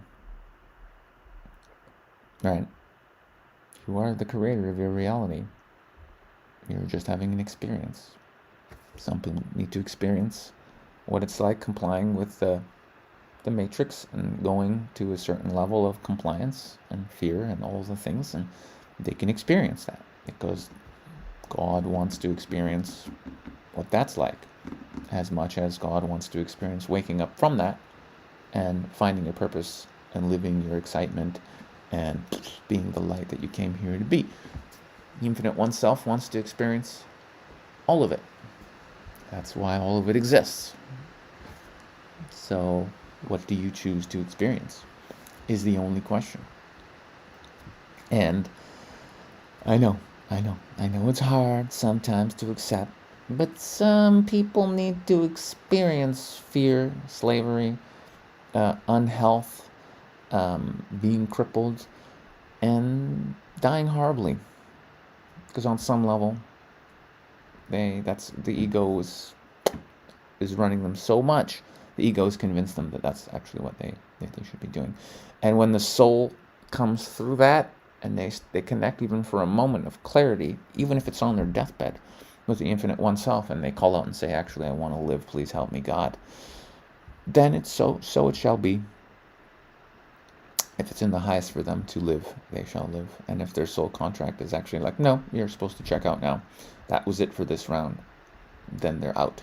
Right? You are the creator of your reality. You're just having an experience. Some people need to experience what it's like complying with the matrix and going to a certain level of compliance and fear and all the things, and they can experience that because God wants to experience what that's like as much as God wants to experience waking up from that and finding your purpose and living your excitement and being the light that you came here to be. The infinite oneself wants to experience all of it. That's why all of it exists. So what do you choose to experience is the only question. And I know it's hard sometimes to accept, but some people need to experience fear, slavery, unhealth, being crippled, and dying horribly. Because on some level, the ego is running them so much. The ego has convinced them that that's actually what they should be doing. And when the soul comes through that, and they connect even for a moment of clarity, even if it's on their deathbed, with the infinite oneself, and they call out and say, actually, I want to live, please help me, God. Then it's so it shall be. If it's in the highest for them to live, they shall live. And if their soul contract is actually like, no, you're supposed to check out now. That was it for this round. Then they're out.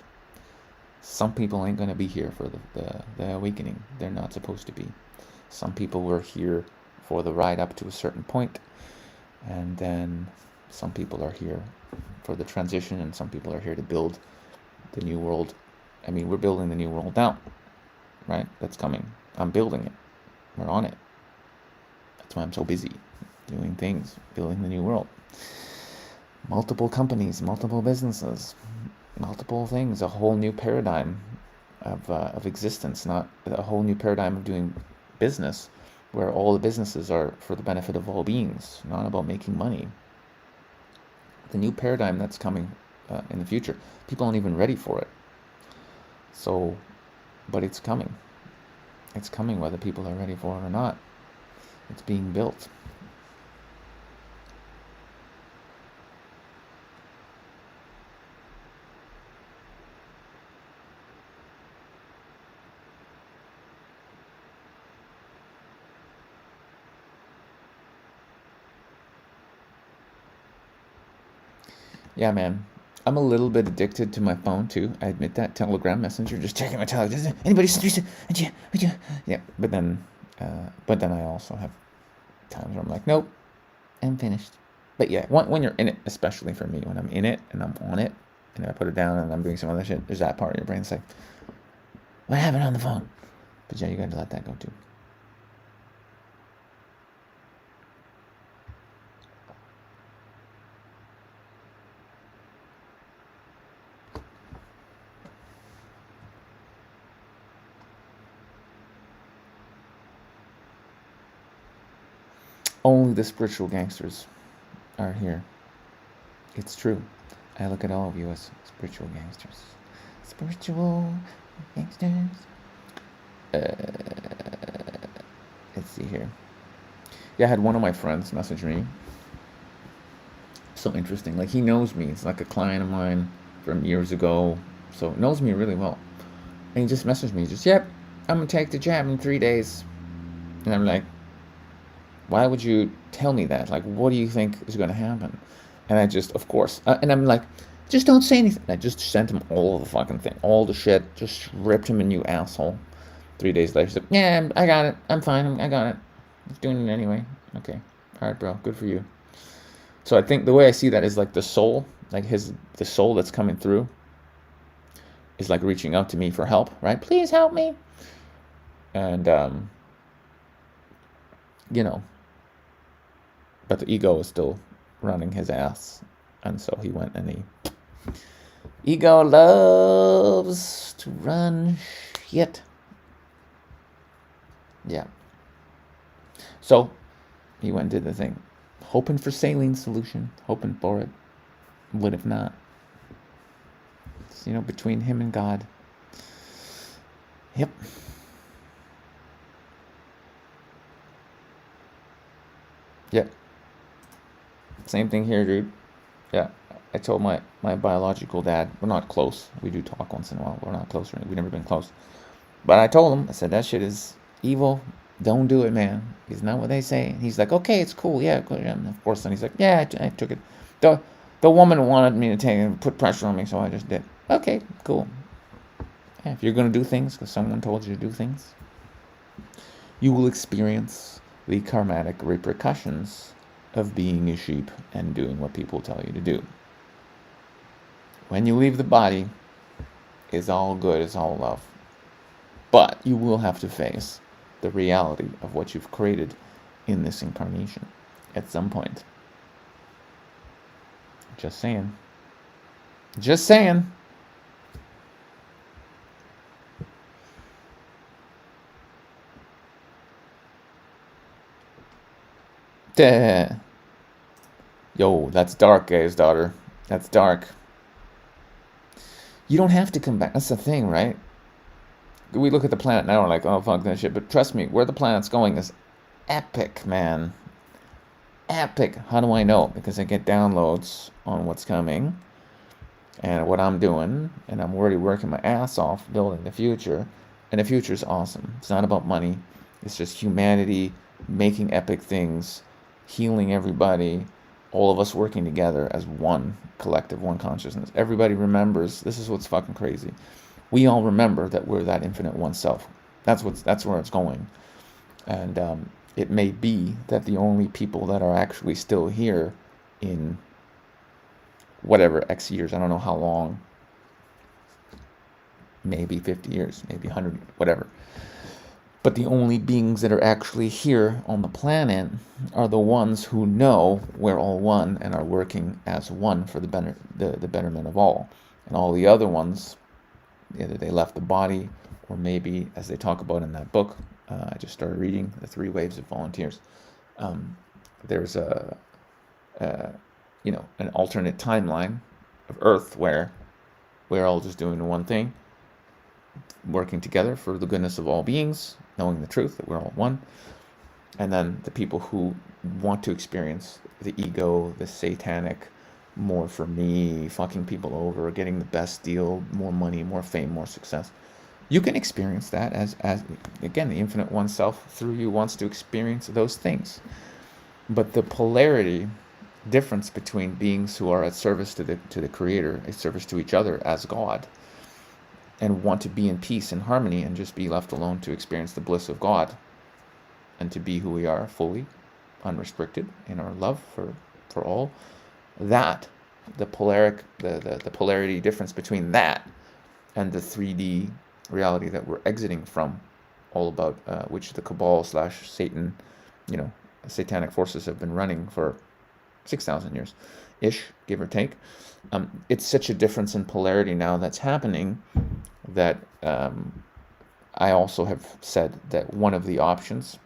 Some people ain't going to be here for the awakening. They're not supposed to be. Some people were here for the ride up to a certain point. And then some people are here for the transition. And some people are here to build the new world. I mean, we're building the new world now. Right? That's coming. I'm building it. We're on it. That's why I'm so busy doing things, building the new world. Multiple companies, multiple businesses, multiple things, a whole new paradigm of existence, not a whole new paradigm of doing business, where all the businesses are for the benefit of all beings, not about making money. The new paradigm that's coming in the future, people aren't even ready for it. So, but it's coming. It's coming whether people are ready for it or not. It's being built. Yeah, man. I'm a little bit addicted to my phone too. I admit that. Telegram Messenger, just checking my telegram. Anybody? Yeah. But then I also have times where I'm like, nope, I'm finished. But yeah, when you're in it, especially for me, when I'm in it and I'm on it, and I put it down and I'm doing some other shit, there's that part of your brain that's like, what happened on the phone? But yeah, you got to let that go too. Only the spiritual gangsters are here. It's true. I look at all of you as spiritual gangsters. Spiritual gangsters. Let's see here. Yeah, I had one of my friends message me. So interesting. Like, he knows me. It's like a client of mine from years ago. So knows me really well. And he just messaged me. Just, yep, I'm going to take the jab in 3 days. And I'm like, why would you tell me that? Like, what do you think is going to happen? And I just, of course, and I'm like, just don't say anything. I just sent him all of the fucking thing, all the shit, just ripped him a new asshole. 3 days later, he said, yeah, I got it. I'm fine. I got it. I was doing it anyway. Okay. All right, bro. Good for you. So I think the way I see that is like the soul, like the soul that's coming through is like reaching out to me for help, right? Please help me. And, you know, but the ego is still running his ass. And so he went and ego loves to run shit. Yeah. So he went and did the thing. Hoping for saline solution. Hoping for it. What if not? It's, between him and God. Yep. Yep. Same thing here, dude. Yeah. I told my biological dad, we're not close. We do talk once in a while. We're not close. We've never been close. But I told him, I said, that shit is evil. Don't do it, man. It's not what they say. And he's like, okay, it's cool. Yeah, cool. Yeah. And of course, then he's like, yeah, I took it. The woman wanted me to take it and put pressure on me, so I just did. Okay, cool. Yeah, if you're going to do things because someone told you to do things, you will experience the karmatic repercussions of being a sheep and doing what people tell you to do. When you leave the body, it's all good, it's all love. But you will have to face the reality of what you've created in this incarnation at some point. Just saying. Just saying. Yo, that's dark, Gay's daughter. That's dark. You don't have to come back. That's the thing, right? We look at the planet now and we're like, oh, fuck that shit. But trust me, where the planet's going is epic, man. Epic. How do I know? Because I get downloads on what's coming and what I'm doing. And I'm already working my ass off building the future. And the future's awesome. It's not about money. It's just humanity making epic things, healing everybody, all of us working together as one collective, one consciousness. Everybody remembers. This is what's fucking crazy. We all remember that we're that infinite one self. That's where it's going. And it may be that the only people that are actually still here in whatever X years, I don't know how long, maybe 50 years, maybe 100, whatever. But the only beings that are actually here on the planet are the ones who know we're all one and are working as one for the betterment of all. And all the other ones, either they left the body, or maybe, as they talk about in that book, I just started reading, The 3 Waves of Volunteers. There's an alternate timeline of Earth where we're all just doing one thing, working together for the goodness of all beings, knowing the truth that we're all one. And then the people who want to experience the ego, the satanic, more for me, fucking people over, getting the best deal, more money, more fame, more success. You can experience that as again, the infinite one self through you wants to experience those things. But the polarity difference between beings who are at service to the Creator, a service to each other as God, and want to be in peace and harmony and just be left alone to experience the bliss of God and to be who we are fully, unrestricted in our love for all, that the polarity difference between that and the 3D reality that we're exiting from, all about which the Cabal / Satan, satanic forces have been running for 6,000 years ish, give or take. It's such a difference in polarity now that's happening that I also have said that one of the options,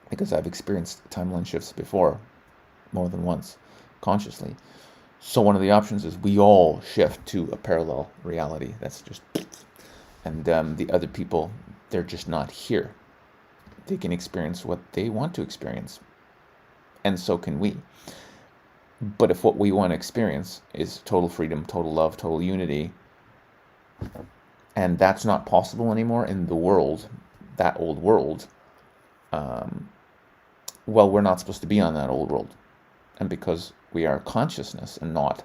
because I've experienced timeline shifts before, more than once, consciously. So one of the options is we all shift to a parallel reality. That's just, and the other people, they're just not here. They can experience what they want to experience, and so can we. But if what we want to experience is total freedom, total love, total unity, and that's not possible anymore in the world, that old world, well, we're not supposed to be on that old world. And because we are consciousness and not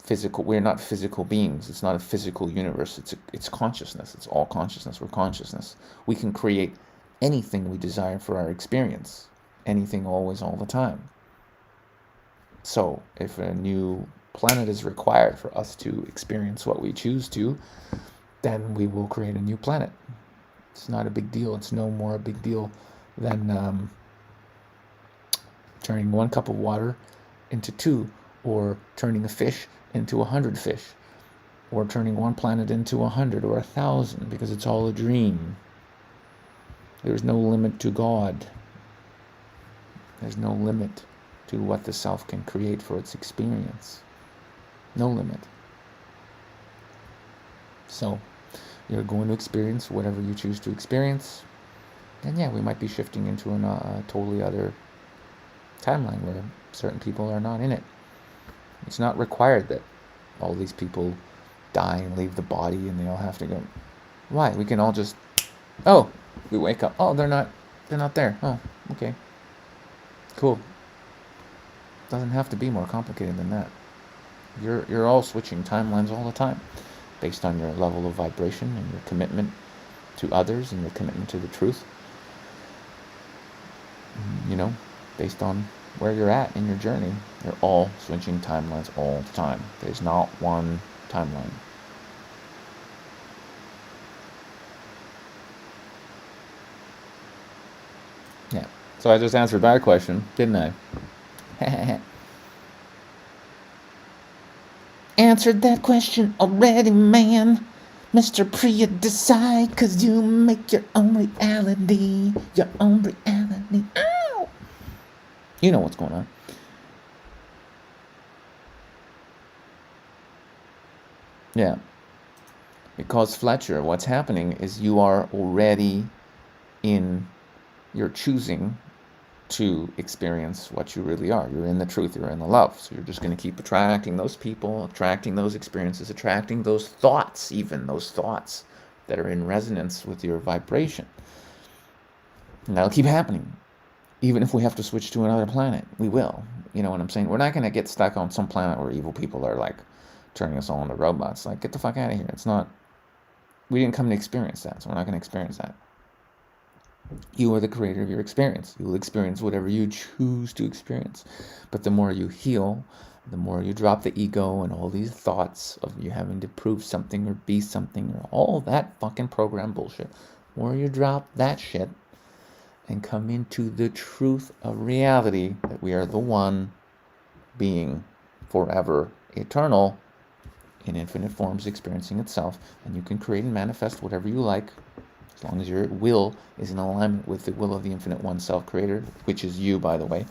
physical, we're not physical beings. It's not a physical universe. It's consciousness. It's all consciousness. We're consciousness. We can create anything we desire for our experience. Anything, always, all the time. So if a new planet is required for us to experience what we choose to, then we will create a new planet. It's not a big deal. It's no more a big deal than turning 1 cup of water into 2, or turning a fish into 100 fish, or turning 1 planet into 100 or 1,000, because it's all a dream. There's no limit to God. There's no limit to what the self can create for its experience. No limit. So, you're going to experience whatever you choose to experience. And yeah, we might be shifting into a totally other timeline where certain people are not in it. It's not required that all these people die and leave the body and they all have to go. Why? We can all just, we wake up. Oh, they're not there. Oh, okay. Cool. Doesn't have to be more complicated than that. You're all switching timelines all the time based on your level of vibration and your commitment to others and your commitment to the truth. Based on where you're at in your journey, you're all switching timelines all the time. There's not one timeline. Yeah. So I just answered that question, didn't I? Answered that question already, man. Mr. Priya, decide, 'cause you make your own reality. Your own reality. Ow! You know what's going on. Yeah. Because Fletcher, what's happening is you are already you're choosing to experience what you really are. You're in the truth, you're in the love. So you're just going to keep attracting those people, attracting those experiences, attracting those thoughts, even those thoughts that are in resonance with your vibration. And that'll keep happening. Even if we have to switch to another planet, we will. You know what I'm saying? We're not going to get stuck on some planet where evil people are like turning us all into robots. Like, get the fuck out of here. It's not, we didn't come to experience that, so we're not going to experience that. You are the creator of your experience. You will experience whatever you choose to experience. But the more you heal, the more you drop the ego and all these thoughts of you having to prove something or be something or all that fucking program bullshit. The more you drop that shit and come into the truth of reality that we are the one being forever eternal in infinite forms experiencing itself, and you can create and manifest whatever you like as long as your will is in alignment with the will of the infinite one self-creator, which is you, by the way.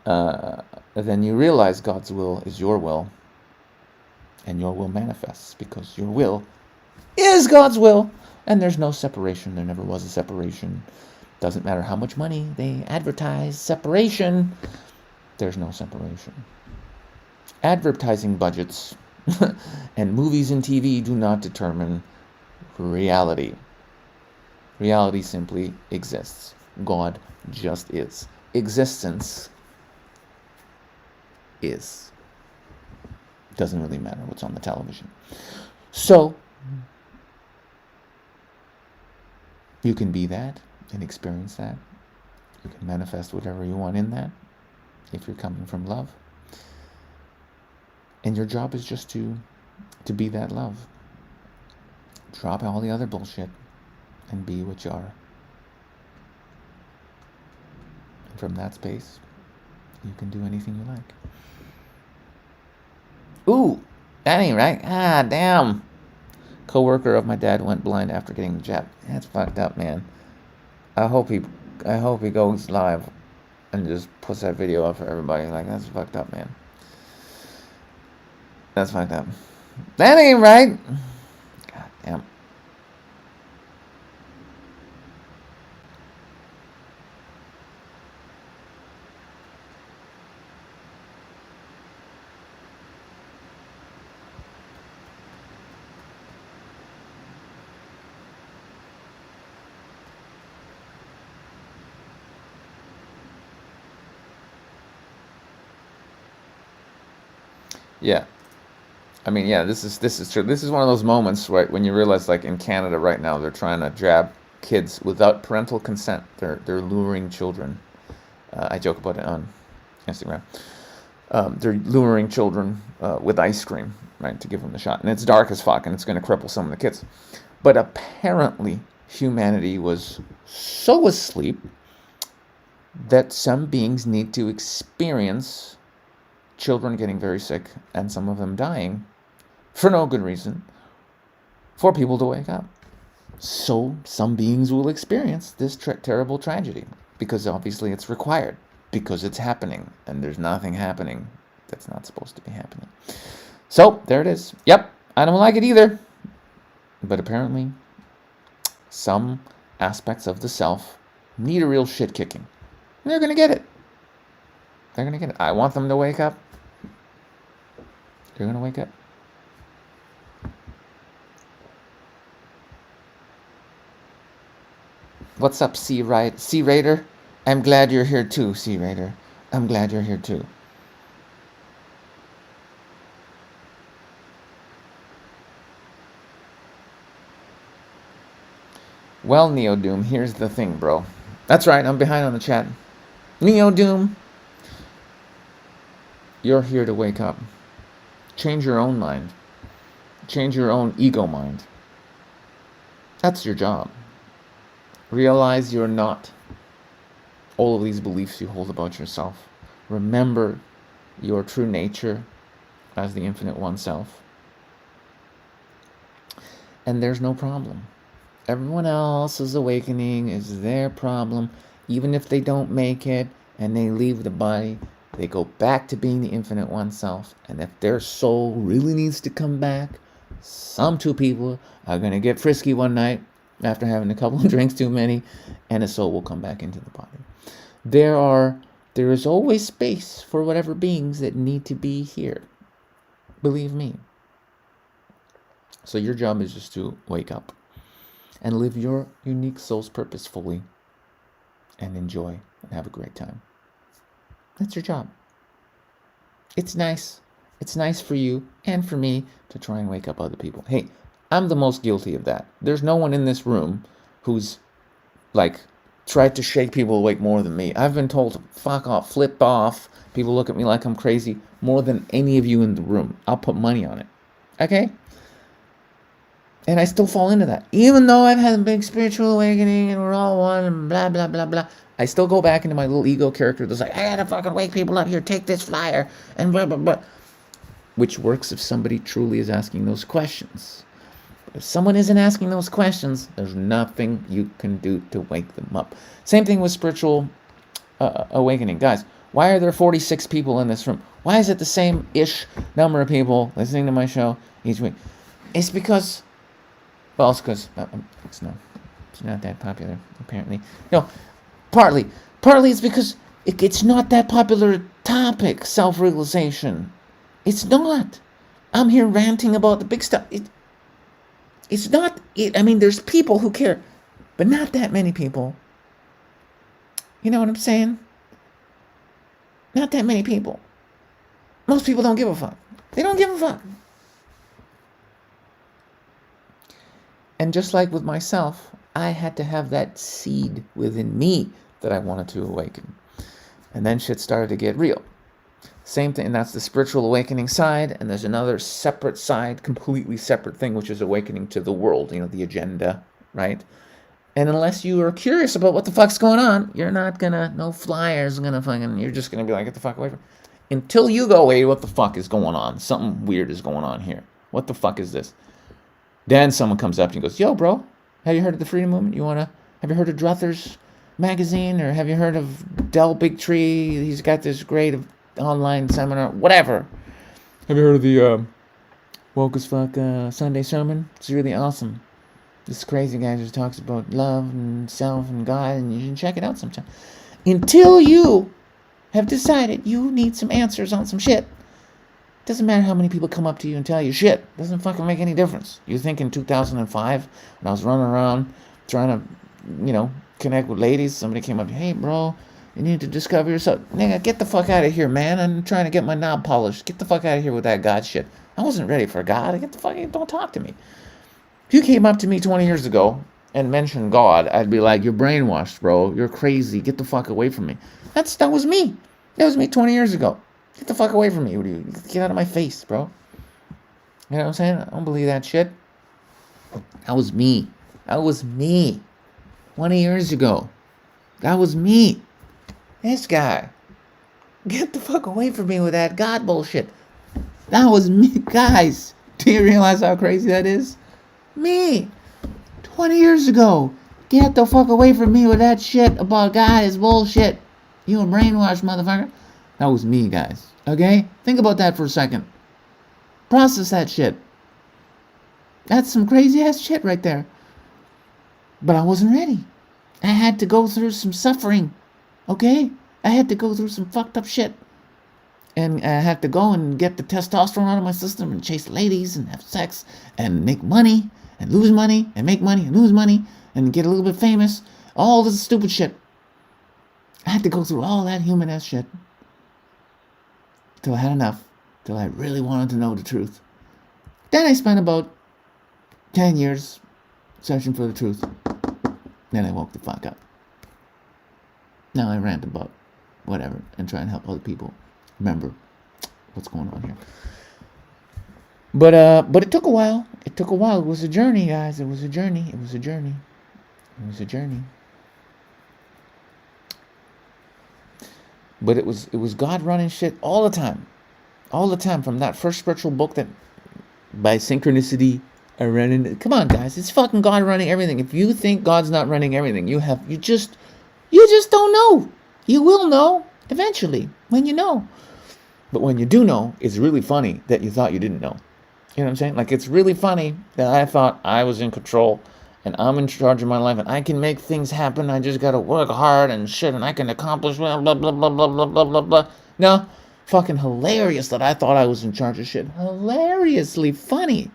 Then you realize God's will is your will, and your will manifests because your will is God's will. And there's no separation. There never was a separation. Doesn't matter how much money they advertise separation. There's no separation. Advertising budgets and movies and TV do not determine reality. Reality simply exists. God just is. Existence is. Doesn't really matter what's on the television. So, you can be that and experience that. You can manifest whatever you want in that if you're coming from love. And your job is just to be that love. Drop all the other bullshit and be what you are. And from that space, you can do anything you like. Ooh, that ain't right. Ah, damn. Coworker of my dad went blind after getting the jab. That's fucked up, man. I hope he goes live and just puts that video up for everybody. Like, that's fucked up, man. That's fucked up. That ain't right. God damn. Yeah. I mean, yeah, this is true. This is one of those moments, right, when you realize, like, in Canada right now, they're trying to jab kids without parental consent. They're luring children. I joke about it on Instagram. They're luring children with ice cream, right, to give them the shot. And it's dark as fuck, and it's going to cripple some of the kids. But apparently, humanity was so asleep that some beings need to experience children getting very sick and some of them dying for no good reason for people to wake up. So some beings will experience this terrible tragedy because obviously it's required, because it's happening, and there's nothing happening that's not supposed to be happening. So there it is. Yep, I don't like it either. But apparently some aspects of the self need a real shit kicking. And they're going to get it. They're going to get it. I want them to wake up. They're going to wake up. What's up, Sea Raider? I'm glad you're here too, Sea Raider. I'm glad you're here too. Well, Neo Doom, here's the thing, bro. That's right, I'm behind on the chat. Neo Doom, you're here to wake up. Change your own mind. Change your own ego mind. That's your job. Realize you're not all of these beliefs you hold about yourself. Remember your true nature as the infinite one self. And there's no problem. Everyone else's awakening is their problem. Even if they don't make it and they leave the body, they go back to being the infinite one self. And if their soul really needs to come back, some two people are going to get frisky one night after having a couple of drinks too many, and a soul will come back into the body. There is always space for whatever beings that need to be here. Believe me. So your job is just to wake up and live your unique soul's purpose fully and enjoy and have a great time. That's your job. It's nice. It's nice for you and for me to try and wake up other people. Hey, I'm the most guilty of that. There's no one in this room who's, like, tried to shake people awake more than me. I've been told to fuck off, flip off. People look at me like I'm crazy more than any of you in the room. I'll put money on it. Okay? And I still fall into that. Even though I've had a big spiritual awakening and we're all one and blah, blah, blah, blah, I still go back into my little ego character that's like, I gotta fucking wake people up here, take this flyer, and blah, blah, blah. Which works if somebody truly is asking those questions. But if someone isn't asking those questions, there's nothing you can do to wake them up. Same thing with spiritual awakening. Guys, why are there 46 people in this room? Why is it the same-ish number of people listening to my show each week? It's because Well, it's because it's not that popular, apparently. No, partly it's because it's not that popular topic, self-realization. It's not. I'm here ranting about the big stuff. It's not. I mean, there's people who care, but not that many people. You know what I'm saying? Not that many people. Most people don't give a fuck. They don't give a fuck. And just like with myself, I had to have that seed within me that I wanted to awaken. And then shit started to get real. Same thing, and that's the spiritual awakening side, and there's another separate side, completely separate thing, which is awakening to the world, the agenda, right? And unless you are curious about what the fuck's going on, you're not gonna, no flyers gonna fucking, you're just gonna be like, get the fuck away from me. Until you go, hey, what the fuck is going on? Something weird is going on here. What the fuck is this? Then someone comes up and goes, yo, bro, have you heard of the Freedom Movement? Have you heard of Druthers magazine? Or have you heard of Del Bigtree? He's got this great online seminar, whatever. Have you heard of the Woke as Fuck Sunday sermon? It's really awesome. This crazy guy just talks about love and self and God, and you should check it out sometime. Until you have decided you need some answers on some shit. Doesn't matter how many people come up to you and tell you shit. Doesn't fucking make any difference. You think in 2005, when I was running around trying to, connect with ladies, somebody came up to me, hey, bro, you need to discover yourself. Nigga, get the fuck out of here, man. I'm trying to get my knob polished. Get the fuck out of here with that God shit. I wasn't ready for God. Get the fuck, don't talk to me. If you came up to me 20 years ago and mentioned God, I'd be like, you're brainwashed, bro. You're crazy. Get the fuck away from me. That was me. That was me 20 years ago. Get the fuck away from me. Get out of my face, bro. You know what I'm saying? I don't believe that shit. That was me. 20 years ago. That was me. This guy. Get the fuck away from me with that God bullshit. That was me. Guys, do you realize how crazy that is? Me. 20 years ago. Get the fuck away from me with that shit about God is bullshit. You a brainwashed motherfucker. That was me, guys. Okay? Think about that for a second. Process that shit. That's some crazy ass shit right there. But I wasn't ready. I had to go through some suffering. Okay? I had to go through some fucked up shit. And I had to go and get the testosterone out of my system and chase ladies and have sex and make money and lose money and make money and lose money and get a little bit famous. All this stupid shit. I had to go through all that human ass shit. Till I had enough. Till I really wanted to know the truth. Then I spent about 10 years searching for the truth. Then I woke the fuck up. Now I rant about whatever and try and help other people remember what's going on here. But it took a while. It was a journey, guys. It was a journey. But it was God running shit all the time. All the time. From that first spiritual book that by synchronicity I ran into. Come on, guys. It's fucking God running everything. If you think God's not running everything, you just don't know. You will know eventually when you know. But when you do know, it's really funny that you thought you didn't know. You know what I'm saying? Like, it's really funny that I thought I was in control and I'm in charge of my life and I can make things happen. I just gotta work hard and shit and I can accomplish blah, blah, blah, blah, blah, blah, blah, blah, blah. No, fucking hilarious that I thought I was in charge of shit. Hilariously funny.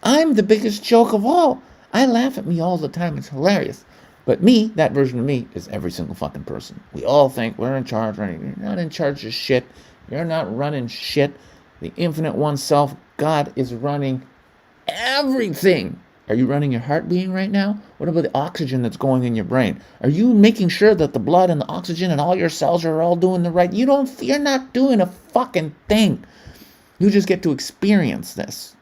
I'm the biggest joke of all. I laugh at me all the time. It's hilarious. But me, that version of me, is every single fucking person. We all think we're in charge. Right? You're not in charge of shit. You're not running shit. The infinite one self, God, is running everything. Are you running your heart beating right now? What about the oxygen that's going in your brain? Are you making sure that the blood and the oxygen and all your cells are all doing the right? You're not doing a fucking thing. You just get to experience this.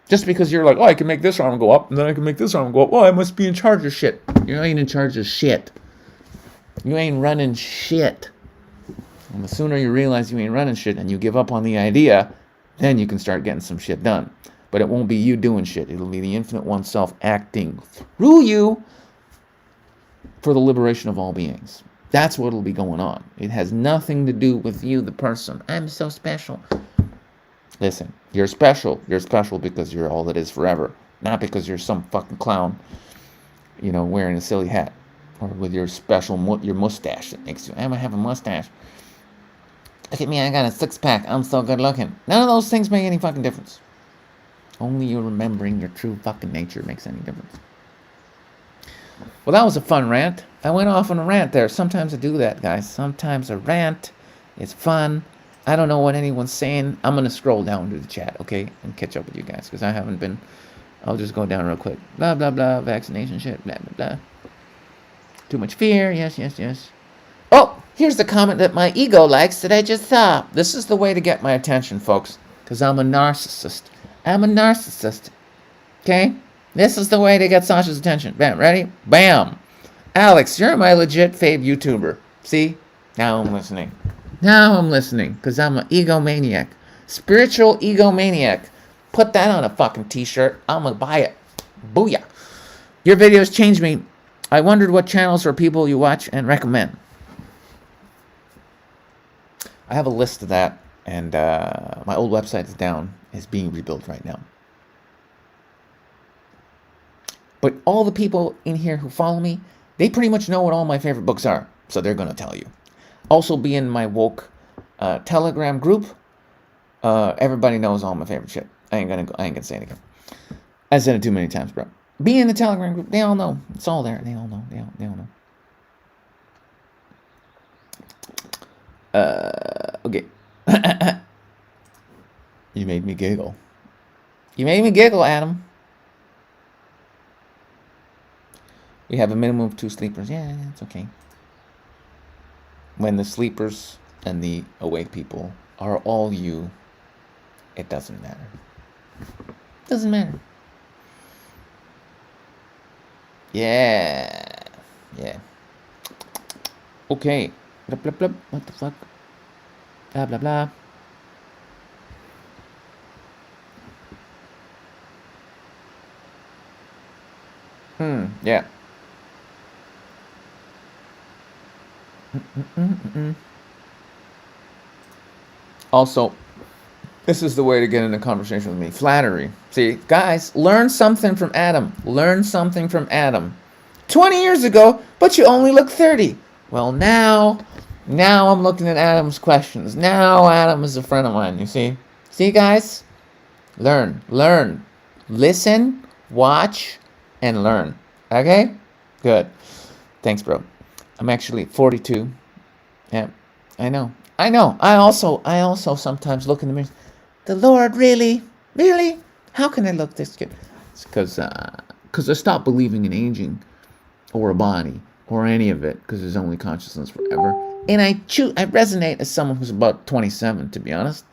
Just because you're like, oh, I can make this arm go up, and then I can make this arm go up. Oh, I must be in charge of shit. You ain't in charge of shit. You ain't running shit. And the sooner you realize you ain't running shit and you give up on the idea, then you can start getting some shit done. But it won't be you doing shit. It'll be the infinite one self acting through you for the liberation of all beings. That's what'll be going on. It has nothing to do with you, the person. I'm so special. Listen, you're special. You're special because you're all that is forever. not because you're some fucking clown, wearing a silly hat, or with your your mustache that makes you, I'm gonna have a mustache. Look at me, I got a 6-pack, I'm so good looking. None of those things make any fucking difference. Only you remembering your true fucking nature makes any difference. Well, that was a fun rant. I went off on a rant there. Sometimes I do that, guys. Sometimes a rant is fun. I don't know what anyone's saying. I'm going to scroll down to the chat, okay, and catch up with you guys, because I haven't been. I'll just go down real quick. Blah, blah, blah, vaccination shit, blah, blah, blah. Too much fear, yes, yes, yes. Oh, here's the comment that my ego likes that I just saw. This is the way to get my attention, folks, because I'm a narcissist. I'm a narcissist, okay? This is the way to get Sasha's attention. Bam, ready? Bam. Alex, you're my legit fave YouTuber. See? Now I'm listening. Now I'm listening, because I'm an egomaniac. Spiritual egomaniac. Put that on a fucking t-shirt. I'm going to buy it. Booyah. Your videos changed me. I wondered what channels or people you watch and recommend. I have a list of that, and my old website is down. It's being rebuilt right now. But all the people in here who follow me, they pretty much know what all my favorite books are. So they're going to tell you. Also be in my woke Telegram group. Everybody knows all my favorite shit. I ain't gonna say it again. I said it too many times, bro. Be in the Telegram group. They all know. It's all there. They all know. They all know. Okay. You made me giggle. You made me giggle, Adam. We have a minimum of 2 sleepers. Yeah, it's okay. When the sleepers and the awake people are all you, it doesn't matter. Doesn't matter. Yeah. Yeah. Okay. Blah, blah, blah. What the fuck? Blah, blah, blah. Yeah. Also, this is the way to get in a conversation with me. Flattery. See, guys, learn something from Adam. Learn something from Adam. 20 years ago, but you only look 30. Well, now I'm looking at Adam's questions. Now Adam is a friend of mine, you see? See, guys? Learn. Listen, watch, and learn. Okay? Good. Thanks, bro. I'm actually 42. Yeah, I know. I also sometimes look in the mirror. The Lord, really? How can I look this good? It's because I stopped believing in aging, or a body, or any of it, because there's only consciousness forever. And I resonate as someone who's about 27, to be honest.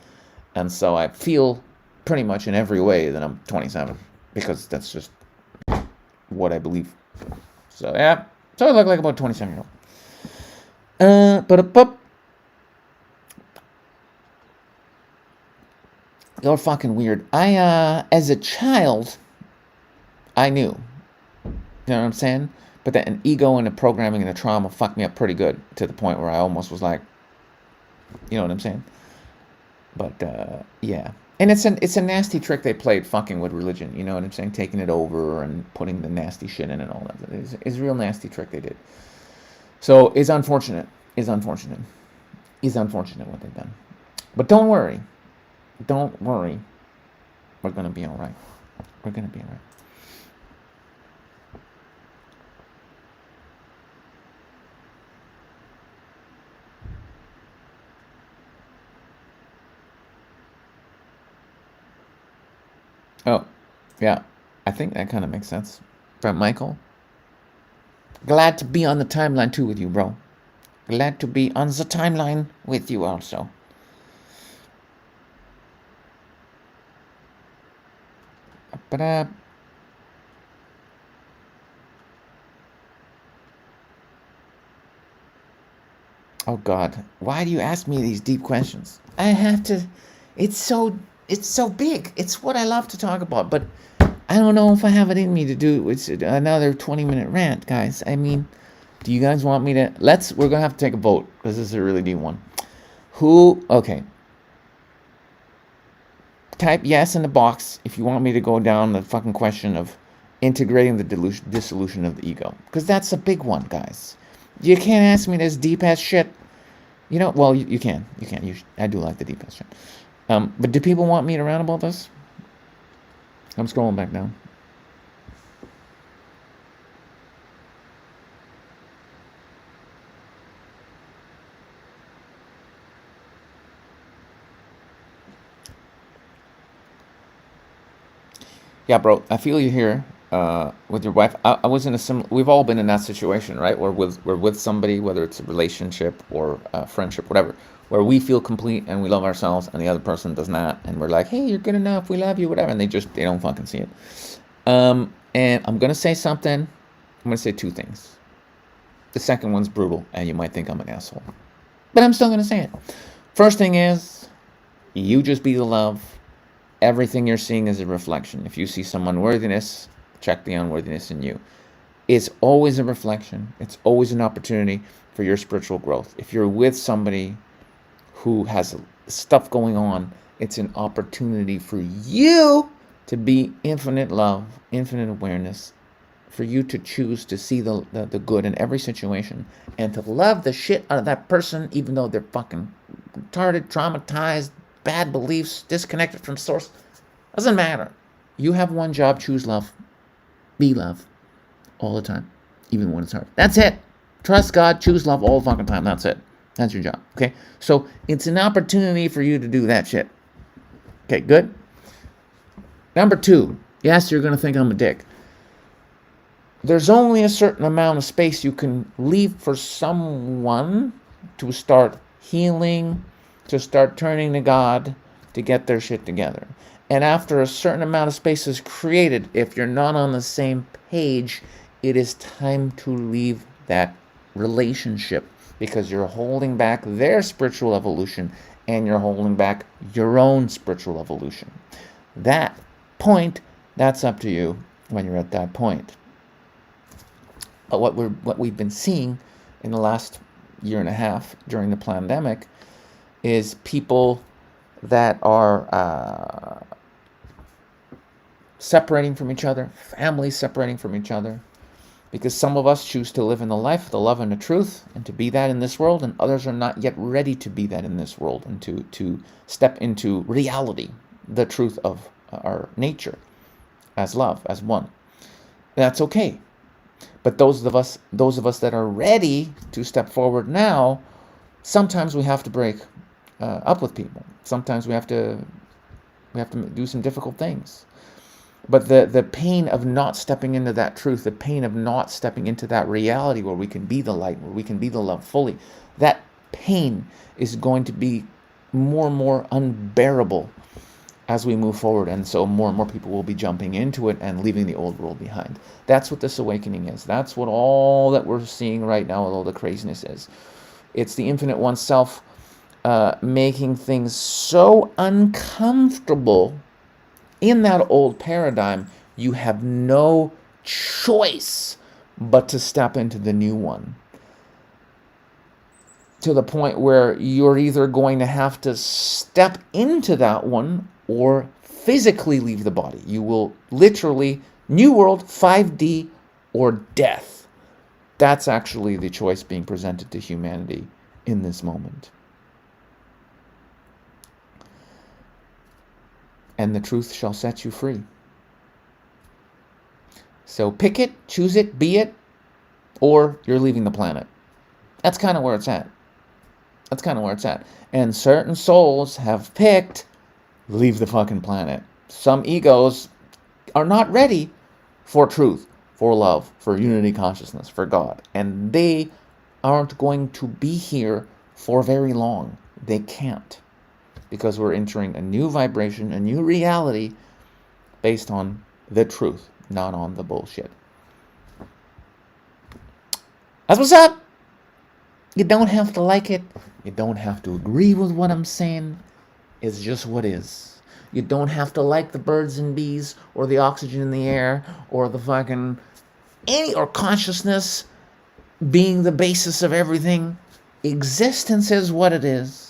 And so I feel pretty much in every way that I'm 27, because that's just what I believe. So yeah, so I look like about 27-year-old. You're fucking weird. As a child, I knew. You know what I'm saying? But then an ego and a programming and a trauma fucked me up pretty good, to the point where I almost was like, you know what I'm saying? But, yeah. And it's a nasty trick they played, fucking with religion. You know what I'm saying? Taking it over and putting the nasty shit in and all that. It's a real nasty trick they did. So it's unfortunate. It's unfortunate what they've done. But don't worry. We're going to be all right. Oh, yeah. I think that kind of makes sense. From Michael. Glad to be on the timeline too with you, bro. Glad to be on the timeline with you also. But oh God, why do you ask me these deep questions? I have to. It's so big. It's what I love to talk about, but I don't know if I have it in me to do another 20-minute rant, guys. I mean, do you guys want me to? We're gonna have to take a vote, because this is a really deep one. Okay. type yes in the box if you want me to go down the fucking question of integrating the dissolution of the ego. Because that's a big one, guys. You can't ask me this deep-ass shit. You know, well, you can. I do like the deep-ass shit. But do people want me to rant about this? I'm scrolling back down. Yeah, bro, I feel you here with your wife. I was in a similar. We've all been in that situation, right? Where we're with somebody, whether it's a relationship or a friendship, whatever, where we feel complete and we love ourselves, and the other person does not, and we're like, "Hey, you're good enough. We love you, whatever," and they don't fucking see it. And I'm gonna say something. I'm gonna say two things. The second one's brutal, and you might think I'm an asshole, but I'm still gonna say it. First thing is, you just be the love. Everything you're seeing is a reflection. If you see some unworthiness, check the unworthiness in you. It's always a reflection. It's always an opportunity for your spiritual growth. If you're with somebody who has stuff going on, it's an opportunity for you to be infinite love, infinite awareness, for you to choose to see the good in every situation and to love the shit out of that person, even though they're fucking retarded, traumatized, bad beliefs, disconnected from source. Doesn't matter. You have one job: choose love. Be love. All the time. Even when it's hard. That's it. Trust God, choose love all the fucking time. That's it. That's your job. Okay? So it's an opportunity for you to do that shit. Okay, good? Number 2. Yes, you're going to think I'm a dick. There's only a certain amount of space you can leave for someone to start healing, to start turning to God, to get their shit together. And after a certain amount of space is created, if you're not on the same page, it is time to leave that relationship, because you're holding back their spiritual evolution and you're holding back your own spiritual evolution. That point, that's up to you when you're at that point. But what we've been seeing in the last year and a half during the pandemic is people that are separating from each other, families separating from each other, because some of us choose to live in the life, the love, and the truth, and to be that in this world, and others are not yet ready to be that in this world, and to step into reality, the truth of our nature, as love, as one. That's okay. But those of us that are ready to step forward now, sometimes we have to break up with people. Sometimes we have to do some difficult things. But the pain of not stepping into that truth, the pain of not stepping into that reality where we can be the light, where we can be the love fully, that pain is going to be more and more unbearable as we move forward. And so more and more people will be jumping into it and leaving the old world behind. That's what this awakening is. That's what all that we're seeing right now with all the craziness is. It's the infinite oneself making things so uncomfortable in that old paradigm, you have no choice but to step into the new one. To the point where you're either going to have to step into that one or physically leave the body. You will literally, new world, 5D, or death. That's actually the choice being presented to humanity in this moment. And the truth shall set you free. So pick it, choose it, be it, or you're leaving the planet. That's kind of where it's at. That's kind of where it's at. And certain souls have picked, leave the fucking planet. Some egos are not ready for truth, for love, for unity consciousness, for God. And they aren't going to be here for very long. They can't. Because we're entering a new vibration, a new reality based on the truth, not on the bullshit. That's what's up. You don't have to like it. You don't have to agree with what I'm saying. It's just what is. You don't have to like the birds and bees or the oxygen in the air or the fucking or consciousness being the basis of everything. Existence is what it is.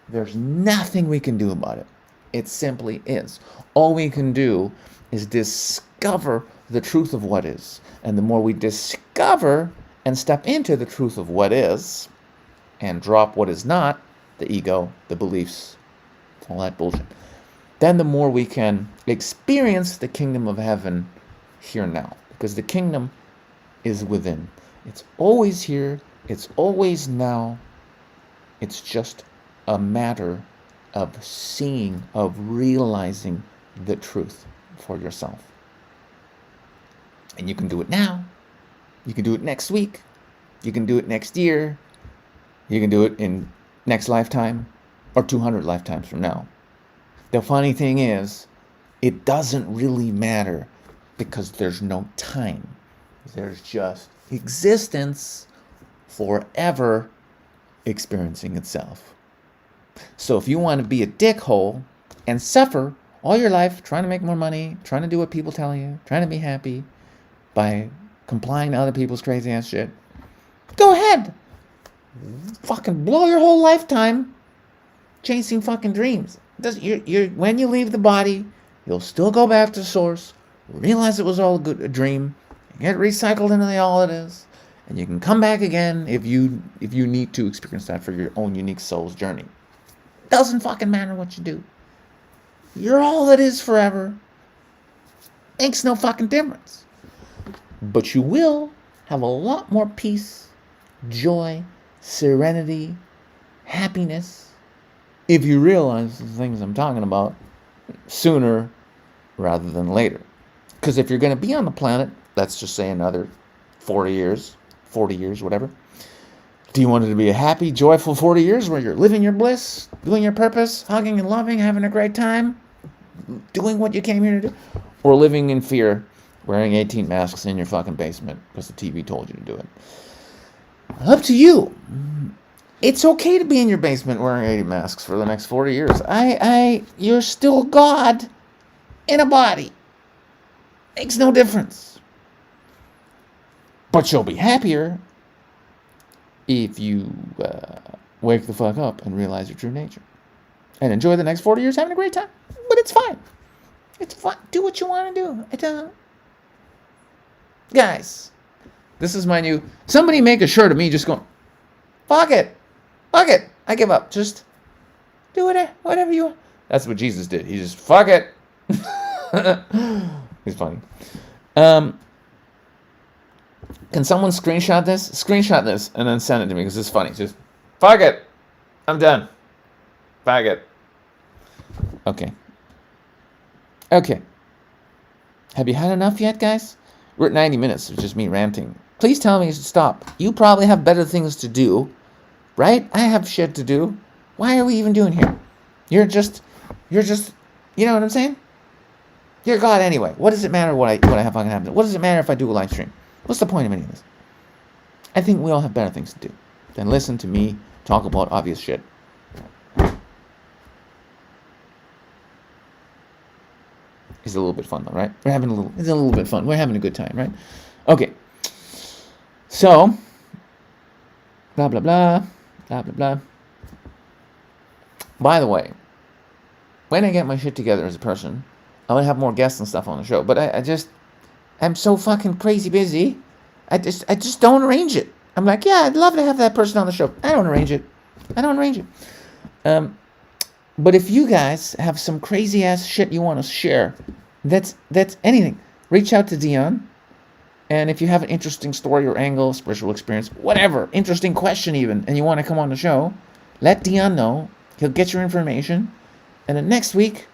There's nothing we can do about it. It simply is. All we can do is discover the truth of what is. And the more we discover and step into the truth of what is and drop what is not, the ego, the beliefs, all that bullshit, then the more we can experience the kingdom of heaven here now. Because the kingdom is within. It's always here. It's always now. It's just a matter of seeing, of realizing the truth for yourself. And you can do it now. You can do it next week. You can do it next year. You can do it in next lifetime or 200 lifetimes from now. The funny thing is, it doesn't really matter because there's no time. There's just existence forever experiencing itself. So if you want to be a dickhole and suffer all your life trying to make more money, trying to do what people tell you, trying to be happy by complying to other people's crazy ass shit, go ahead. Fucking blow your whole lifetime chasing fucking dreams. When you leave the body, you'll still go back to source, realize it was all a dream, get recycled into the all it is, and you can come back again if you need to experience that for your own unique soul's journey. Doesn't fucking matter what you do. You're all that is forever. Makes no fucking difference. But you will have a lot more peace, joy, serenity, happiness, if you realize the things I'm talking about sooner rather than later. Because if you're going to be on the planet, let's just say another 40 years, whatever. Do you want it to be a happy, joyful 40 years where you're living your bliss, doing your purpose, hugging and loving, having a great time, doing what you came here to do? Or living in fear, wearing 18 masks in your fucking basement because the TV told you to do it? Up to you. It's okay to be in your basement wearing 80 masks for the next 40 years. You're still God in a body. Makes no difference. But you'll be happier if you wake the fuck up and realize your true nature. And enjoy the next 40 years having a great time. But it's fine. It's fine. Do what you want to do. Guys, this is my new... Somebody make a shirt of me just going, fuck it. Fuck it. I give up. Just do whatever you want. That's what Jesus did. He just, fuck it. He's funny. Can someone screenshot this? Screenshot this and then send it to me because it's funny. Just, fuck it. I'm done. Fuck it. Okay. Have you had enough yet, guys? We're at 90 minutes of just me ranting. Please tell me to stop. You probably have better things to do, right? I have shit to do. Why are we even doing here? You're just, you know what I'm saying? You're God anyway. What does it matter what I have fucking happen? What does it matter if I do a live stream? What's the point of any of this? I think we all have better things to do than listen to me talk about obvious shit. It's a little bit fun though, right? It's a little bit fun. We're having a good time, right? Okay. So, blah, blah, blah, blah, blah, blah. By the way, when I get my shit together as a person, I'm going to have more guests and stuff on the show. But I'm so fucking crazy busy. I just don't arrange it. I'm like, yeah, I'd love to have that person on the show. I don't arrange it. But if you guys have some crazy ass shit you want to share, that's anything. Reach out to Dion. And if you have an interesting story or angle, spiritual experience, whatever, interesting question even, and you want to come on the show, let Dion know. He'll get your information. And then next week,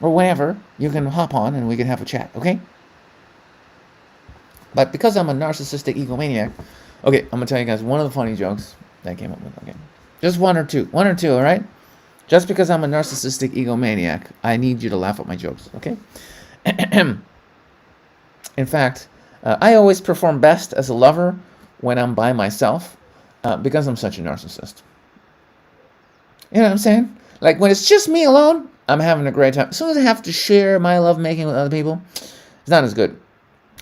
or whenever, you can hop on and we can have a chat, okay? But because I'm a narcissistic egomaniac, okay, I'm going to tell you guys one of the funny jokes that I came up with, okay? Just one or two, all right? Just because I'm a narcissistic egomaniac, I need you to laugh at my jokes, okay? In fact, I always perform best as a lover when I'm by myself because I'm such a narcissist. You know what I'm saying? Like when it's just me alone, I'm having a great time. As soon as I have to share my lovemaking with other people, it's not as good.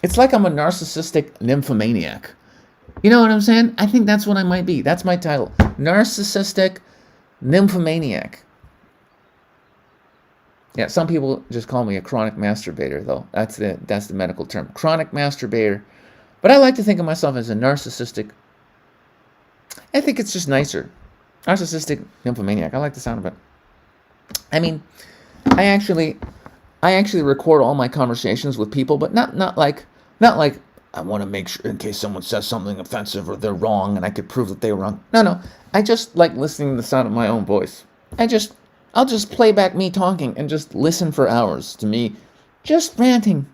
It's like I'm a narcissistic nymphomaniac. You know what I'm saying? I think that's what I might be. That's my title. Narcissistic nymphomaniac. Yeah, some people just call me a chronic masturbator, though. That's the medical term, chronic masturbator. But I like to think of myself as a narcissistic. I think it's just nicer. Narcissistic nymphomaniac. I like the sound of it. I mean, I actually record all my conversations with people, but not like I want to make sure in case someone says something offensive or they're wrong and I could prove that they were wrong. No. I just like listening to the sound of my own voice. I'll just play back me talking and just listen for hours to me just ranting,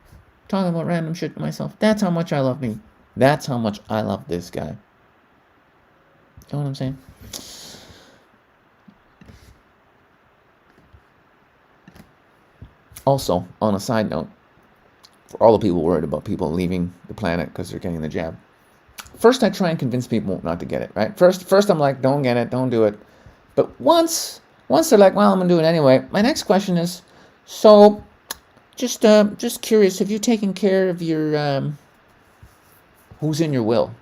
talking about random shit to myself. That's how much I love me. That's how much I love this guy. You know what I'm saying? Also, on a side note, for all the people worried about people leaving the planet because they're getting the jab, first I try and convince people not to get it, right? First I'm like, don't get it, don't do it. But once they're like, well, I'm going to do it anyway, my next question is, so, just curious, have you taken care of your, who's in your will?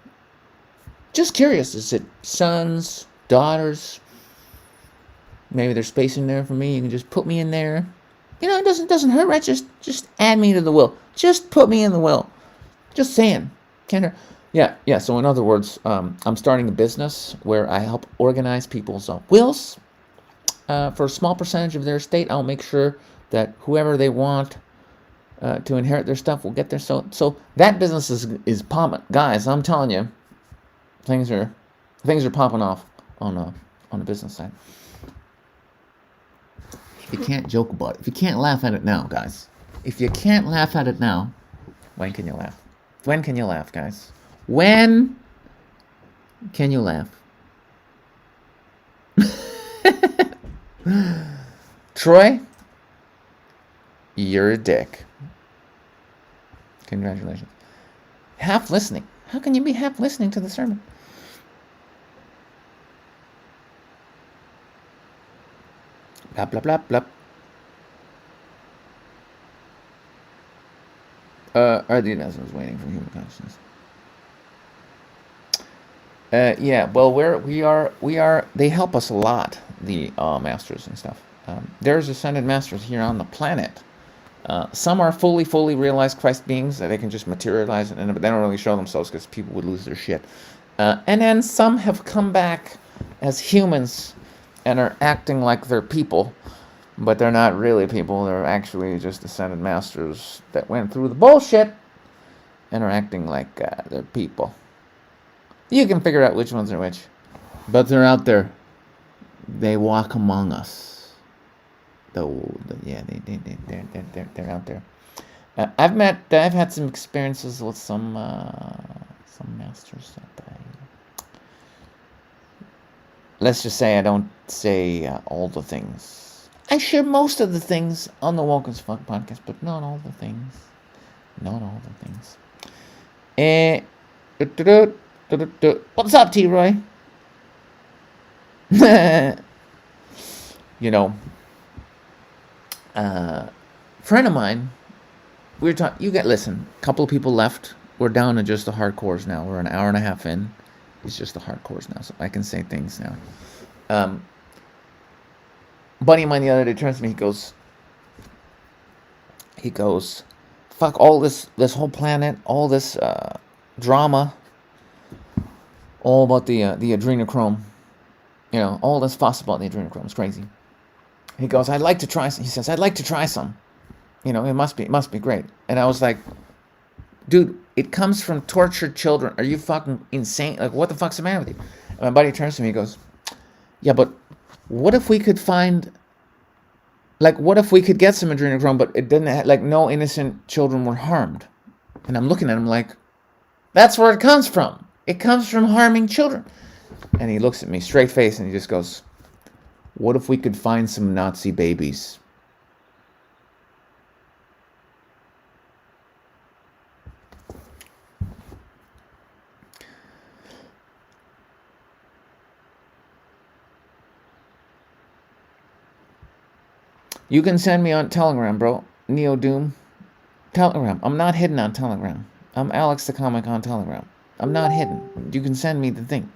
Just curious, is it sons, daughters? Maybe there's space in there for me, you can just put me in there. You know, it doesn't hurt, right? Just add me to the will. Just put me in the will. Just saying. Can't hurt. Yeah. So in other words, I'm starting a business where I help organize people's wills. For a small percentage of their estate, I'll make sure that whoever they want to inherit their stuff will get there. So that business is pumping, guys. I'm telling you, things are popping off on the business side. If you can't joke about it, if you can't laugh at it now, guys, if you can't laugh at it now, when can you laugh? When can you laugh, guys? When can you laugh? Troy, you're a dick. Congratulations. Half listening. How can you be half listening to the sermon? Blah, blah, blah, blah. Are the announcements waiting for human consciousness? Yeah, well, we are, they help us a lot, the masters and stuff. There's ascended masters here on the planet. Some are fully realized Christ beings that they can just materialize, but they don't really show themselves because people would lose their shit. And then some have come back as humans and are acting like they're people, but they're not really people. They're actually just ascended masters that went through the bullshit and are acting like they're people. You can figure out which ones are which, but they're out there. They walk among us. They're out there. I've had some experiences with some masters that let's just say I don't say all the things. I share most of the things on the Woke as Fuck podcast, but not all the things. Not all the things. What's up, T-Roy? You know, friend of mine, we were talking, listen, a couple of people left. We're down to just the hardcores now. We're an hour and a half in. It's just the hardcores now, so I can say things now. Buddy of mine the other day turns to me, he goes, fuck all this whole planet, all this drama, all about the adrenochrome, you know, all this fuss about the adrenochrome is crazy. He goes, I'd like to try some. You know, it must be great. And I was like, dude, it comes from tortured children. Are you fucking insane? Like, what the fuck's the matter with you? And my buddy turns to me and goes, yeah, but what if we could find, like, what if we could get some adrenochrome, but it didn't have, like, no innocent children were harmed? And I'm looking at him like, that's where it comes from. It comes from harming children. And he looks at me straight face and he just goes, what if we could find some Nazi babies? You can send me on Telegram, bro. Neo Doom. Telegram. I'm not hidden on Telegram. I'm Alex the Comic on Telegram. I'm not hidden. You can send me the thing.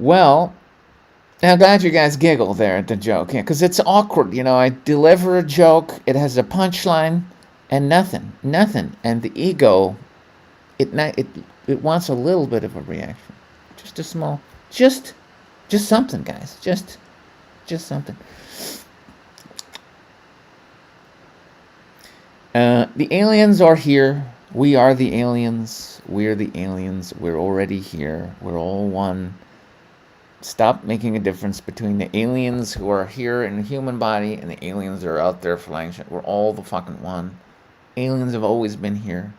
Well, I'm glad you guys giggle there at the joke, yeah, because it's awkward. I deliver a joke, it has a punchline, and nothing, and the ego, it wants a little bit of a reaction, just a small, just something, guys, just something. The aliens are here. We are the aliens. We're the aliens. We're already here. We're all one. Stop making a difference between the aliens who are here in a human body and the aliens that are out there flying shit. We're all the fucking one. Aliens have always been here.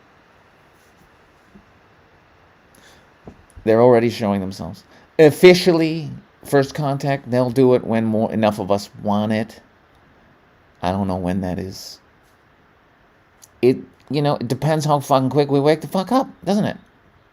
They're already showing themselves. Officially, first contact, they'll do it when enough of us want it. I don't know when that is. It depends how fucking quick we wake the fuck up, doesn't it?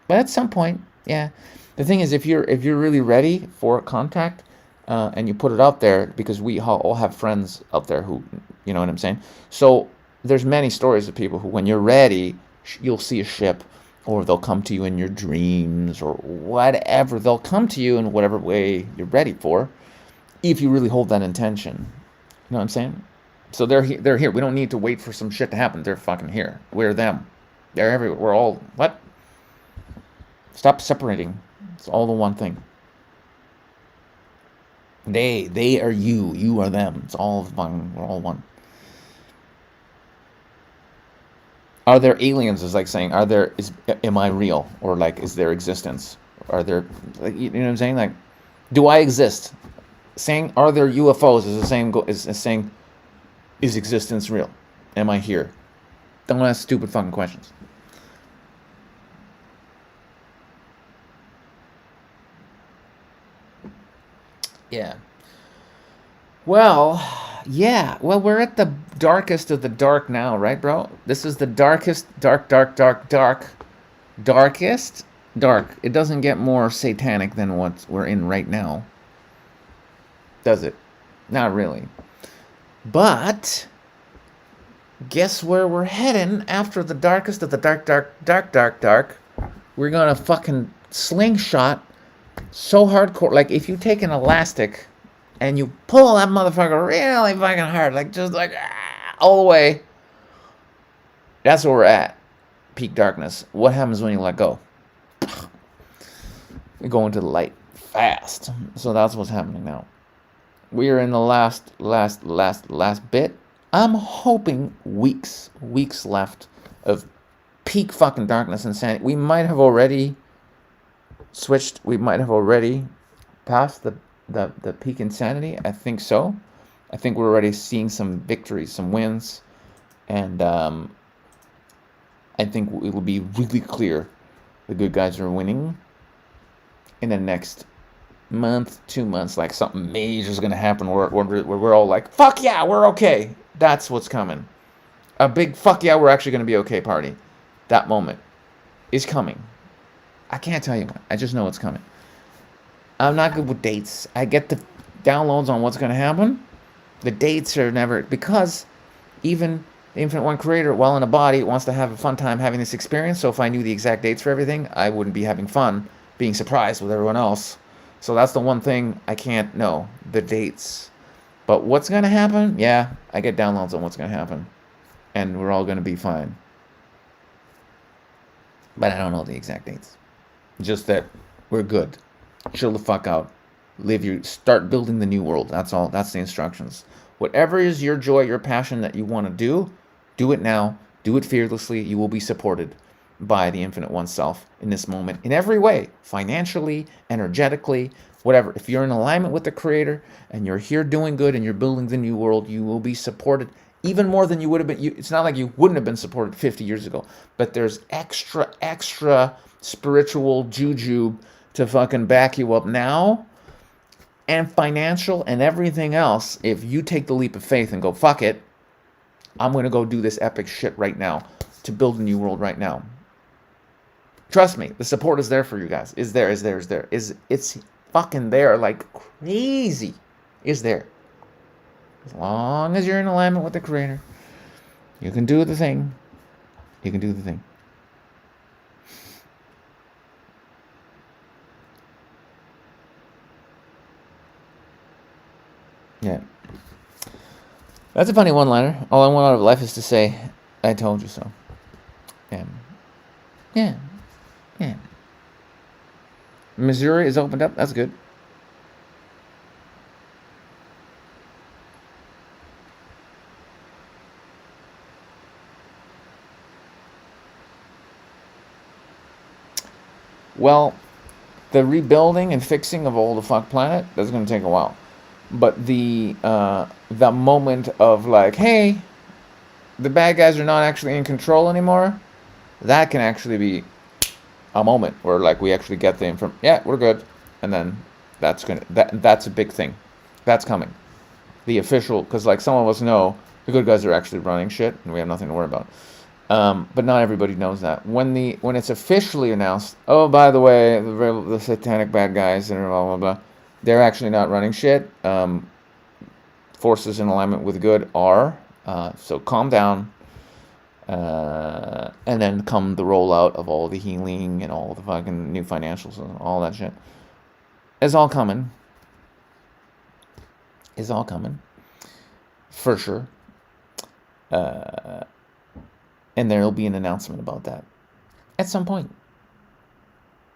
But at some point, yeah. The thing is, if you're really ready for contact, and you put it out there, because we all have friends out there who, you know what I'm saying? So there's many stories of people who, when you're ready, you'll see a ship, or they'll come to you in your dreams, or whatever. They'll come to you in whatever way you're ready for, if you really hold that intention. You know what I'm saying? So they're here. We don't need to wait for some shit to happen. They're fucking here. We're them. They're everywhere. We're all, what? Stop separating. It's all the one thing. They are you. You are them. It's all one. We're all one. Are there aliens? Is like saying, am I real? Or like, is there existence? Are there, like, you know what I'm saying? Like, do I exist? Saying, are there UFOs is the same as saying, is existence real? Am I here? Don't ask stupid fucking questions. Yeah. Well, yeah. Well, we're at the darkest of the dark now, right, bro? This is the darkest, darkest, dark. It doesn't get more satanic than what we're in right now. Does it? Not really. But guess where we're heading after the darkest of the dark. We're gonna fucking slingshot so hardcore. Like, if you take an elastic and you pull that motherfucker really fucking hard, like, just like all the way, that's where we're at. Peak darkness. What happens when you let go? You go into the light fast. So that's what's happening now. We are in the last bit. I'm hoping weeks left of peak fucking darkness and insanity. We might have already switched. We might have already passed the peak insanity. I think so. I think we're already seeing some victories, some wins, and I think it will be really clear the good guys are winning in the next month, 2 months. Like, something major is going to happen where we're all like, fuck yeah, we're okay. That's what's coming. A big fuck yeah, we're actually going to be okay party. That moment is coming. I can't tell you when. I just know it's coming. I'm not good with dates. I get the downloads on what's going to happen. The dates are never, because even the Infinite One creator, while in a body, wants to have a fun time having this experience. So if I knew the exact dates for everything, I wouldn't be having fun being surprised with everyone else. So that's the one thing I can't know, the dates. But what's going to happen? Yeah, I get downloads on what's going to happen. And we're all going to be fine. But I don't know the exact dates. Just that we're good. Chill the fuck out. Start building the new world. That's all. That's the instructions. Whatever is your joy, your passion that you want to do it now. Do it fearlessly. You will be supported by the Infinite One Self in this moment, in every way, financially, energetically, whatever. If you're in alignment with the Creator and you're here doing good and you're building the new world, you will be supported even more than you would have been. It's not like you wouldn't have been supported 50 years ago, but there's extra spiritual juju to fucking back you up now, and financial and everything else. If you take the leap of faith and go, fuck it, I'm going to go do this epic shit right now to build a new world right now. Trust me, the support is there for you guys. It's fucking there like crazy. Is there. As long as you're in alignment with the Creator, you can do the thing. You can do the thing. That's a funny one-liner. All I want out of life is to say, I told you so. Yeah. Yeah. Yeah. Missouri is opened up. That's good. Well, the rebuilding and fixing of all the fuck planet, that's going to take a while. But the moment of like, hey, the bad guys are not actually in control anymore, that can actually be a moment where like we actually get the information. Yeah, we're good, and then that's a big thing. That's coming. The official, because like some of us know the good guys are actually running shit, and we have nothing to worry about. But not everybody knows that. When it's officially announced, oh, by the way, the satanic bad guys and blah blah blah, they're actually not running shit. Forces in alignment with good are. So calm down. And then come the rollout of all the healing and all the fucking new financials and all that shit. It's all coming. It's all coming. For sure. And there'll be an announcement about that at some point.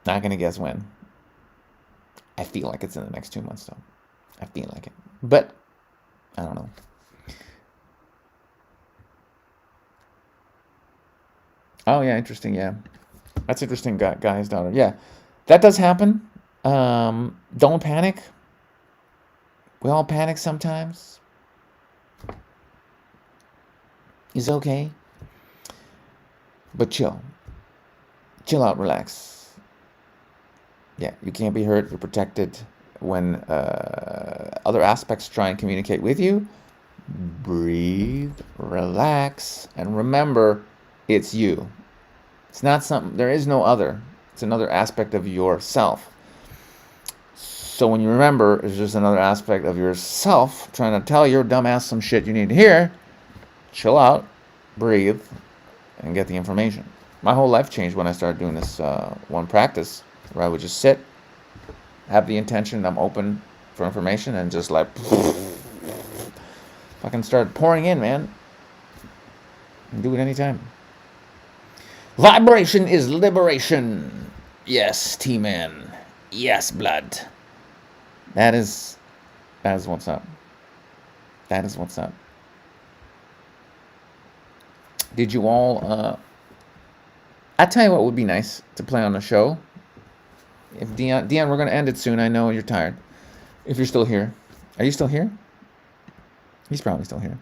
Not gonna guess when. I feel like it's in the next 2 months though. I feel like it. But I don't know. Oh yeah, interesting. Yeah, that's interesting. Guy's daughter. Yeah, that does happen. Don't panic. We all panic sometimes. It's okay. But chill. Chill out, relax. Yeah, you can't be hurt. You're protected. When other aspects try and communicate with you, breathe, relax, and remember, it's you. It's not something, there is no other. It's another aspect of yourself. So when you remember, it's just another aspect of yourself trying to tell your dumbass some shit you need to hear, chill out, breathe, and get the information. My whole life changed when I started doing this one practice where I would just sit, have the intention I'm open for information, and just like fucking start pouring in, man. And do it anytime. Vibration is liberation. Yes, T-Man. Yes, blood. That is what's up. That is what's up. Did you all I tell you what would be nice to play on the show. If Dion, we're gonna end it soon. I know you're tired. If you're still here, are you still here? He's probably still here.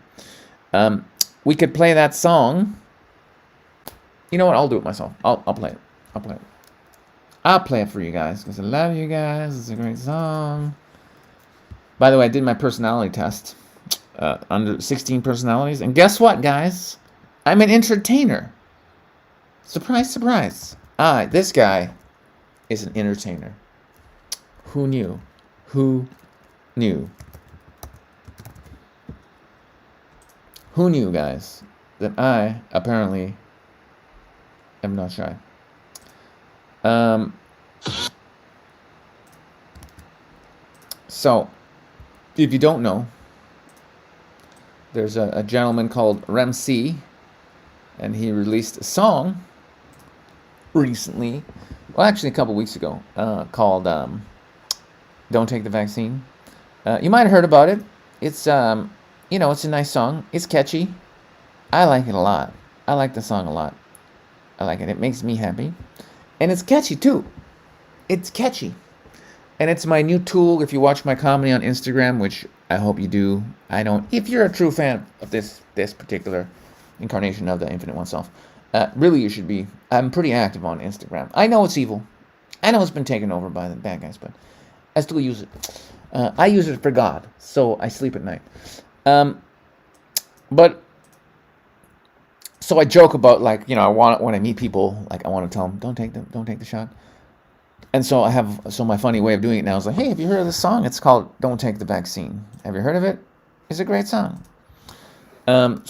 We could play that song. You know what? I'll do it myself. I'll play it. I'll play it for you guys because I love you guys. It's a great song. By the way, I did my personality test under 16 personalities, and guess what, guys? I'm an entertainer. Surprise, surprise. This guy is an entertainer. Who knew? Who knew? Who knew, guys, that I apparently am not shy? So, if you don't know, there's a gentleman called Rem C, and he released a song recently, well, actually a couple weeks ago, called Don't Take the Vaccine. You might have heard about it. It's, it's a nice song. It's catchy. I like it a lot. I like the song a lot. I like it. It makes me happy. And it's catchy, too. It's catchy. And it's my new tool. If you watch my comedy on Instagram, which I hope you do, if you're a true fan of this particular incarnation of the Infinite Oneself, really you should be. I'm pretty active on Instagram. I know it's evil. I know it's been taken over by the bad guys, but I still use it. I use it for God, so I sleep at night. So I joke about, like, when I meet people, like, I want to tell them, don't take the shot. And so my funny way of doing it now is like, hey, have you heard of this song? It's called Don't Take the Vaccine. Have you heard of it? It's a great song. It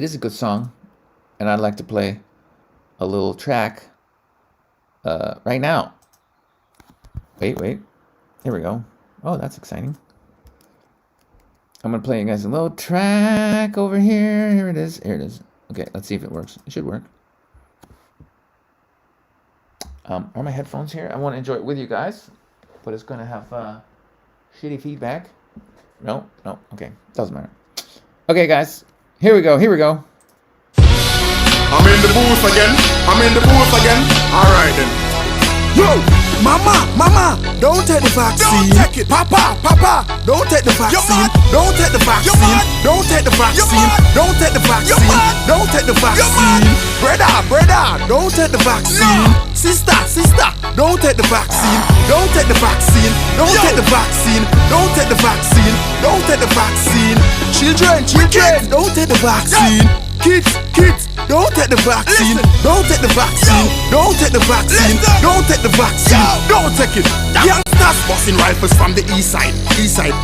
is a good song, and I'd like to play a little track right now. Wait. Here we go. Oh, that's exciting. I'm going to play you guys a little track over here. Here it is. Here it is. Okay, let's see if it works. It should work. Are my headphones here? I want to enjoy it with you guys, but it's going to have shitty feedback. No, okay, doesn't matter. Okay, guys, here we go. I'm in the booth again. All right then. Yo, mama, don't take the vaccine. Don't take it. Papa, don't take the vaccine. Don't take the vaccine. Don't take the vaccine. Don't take the vaccine. Don't take the vaccine. Brother, don't take the vaccine. Sister, don't take the vaccine. Don't take the vaccine. Don't take the vaccine. Don't take the vaccine. Don't take the vaccine. Children, don't take the vaccine. Kids, don't take the vaccine. Don't take the vaccine. Don't take the vaccine. Don't take the vaccine. Don't take it. Youngsters busting rifles from the east side.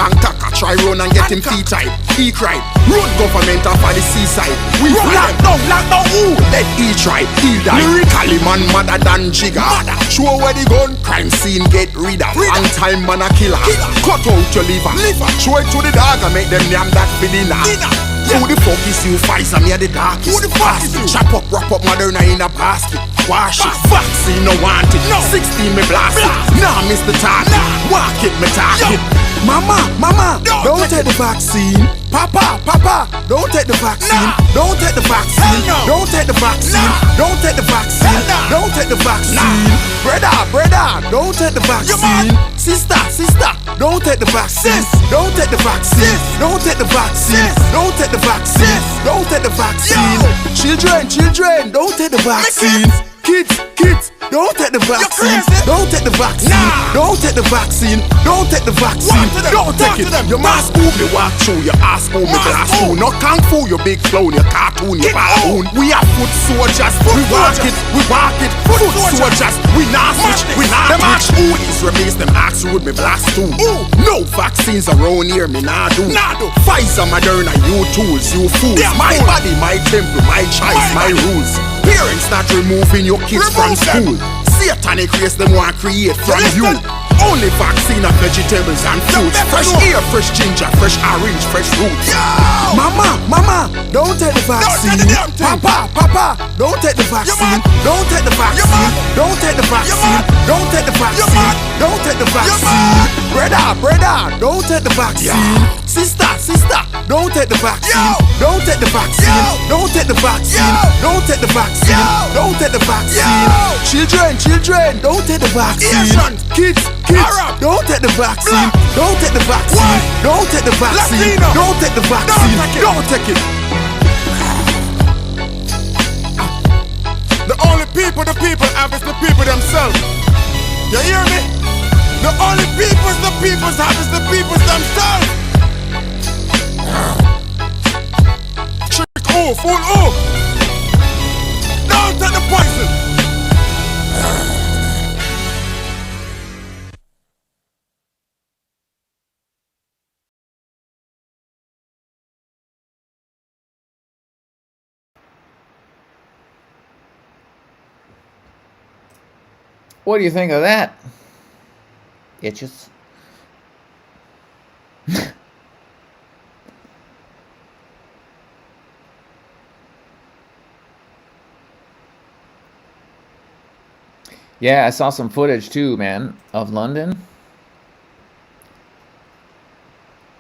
Ankaka try run and get him feet tight. He cried. Road government off of the seaside. We lock down. Ooh, let he try. He die. Lyrically man madder than Jigga. Show where the gun. Crime scene get rid of. On time man a killer. Cut out your liver. Show it to the dog and make them name that for dinner. Who the fuck is you? Pfizer, me a the darkest. Who the fuck is you? Chop up, wrap up, Moderna in a basket. Wash it, vaccine no want it. 16 me blast it. Nah, miss the target. Walk it, me target. Mama, don't take the vaccine. Papa, don't take the vaccine. Don't take the vaccine. Don't take the vaccine. Don't take the vaccine. Don't take the vaccine. Brother, don't take the vaccine. Sister, don't take the vaccine. Don't take the vaccine. Don't take the vaccine. Don't take the vaccine. Don't take the vaccine. Children, don't take the vaccine. Kids, don't take the vaccine. Don't take the vaccine. Don't take the vaccine. Don't take the vaccine. Don't take it. Your mask move, you walk through. Your ass move, me glass through. No kung fu, your big clown, your cartoon, your baboon. We are foot soldiers. We walk it. Foot soldiers. We not switch. Them ask who is remains. Them ask who would me blast too. No vaccines around here, me nah do. Pfizer, Moderna, you tools, you fools. My body, my temple, my choice, my rules. Parents not removing your kids from school. Satanic race them want create from you. Only vaccine of vegetables and fruits. Fresh air, fresh ginger, fresh orange, fresh roots. Mama, don't take the vaccine. Papa, don't take the vaccine. Don't take the vaccine. Don't take the vaccine. Don't take the vaccine. Don't take the vaccine. Brother, don't take the vaccine. Sister, don't take the vaccine. Don't take the vaccine. Don't take the vaccine. Don't take the vaccine. Don't take the vaccine. Children, don't take the vaccine. Kids, don't take the vaccine. Don't take the vaccine. Don't take the vaccine. Don't take the vaccine. Don't take it. The only people have is the people themselves. You hear me? The only peoples the peoples have is the peoples themselves. Trick ooh, fool ooh. Don't take the poison. What do you think of that? Itches. Yeah, I saw some footage too, man, of London.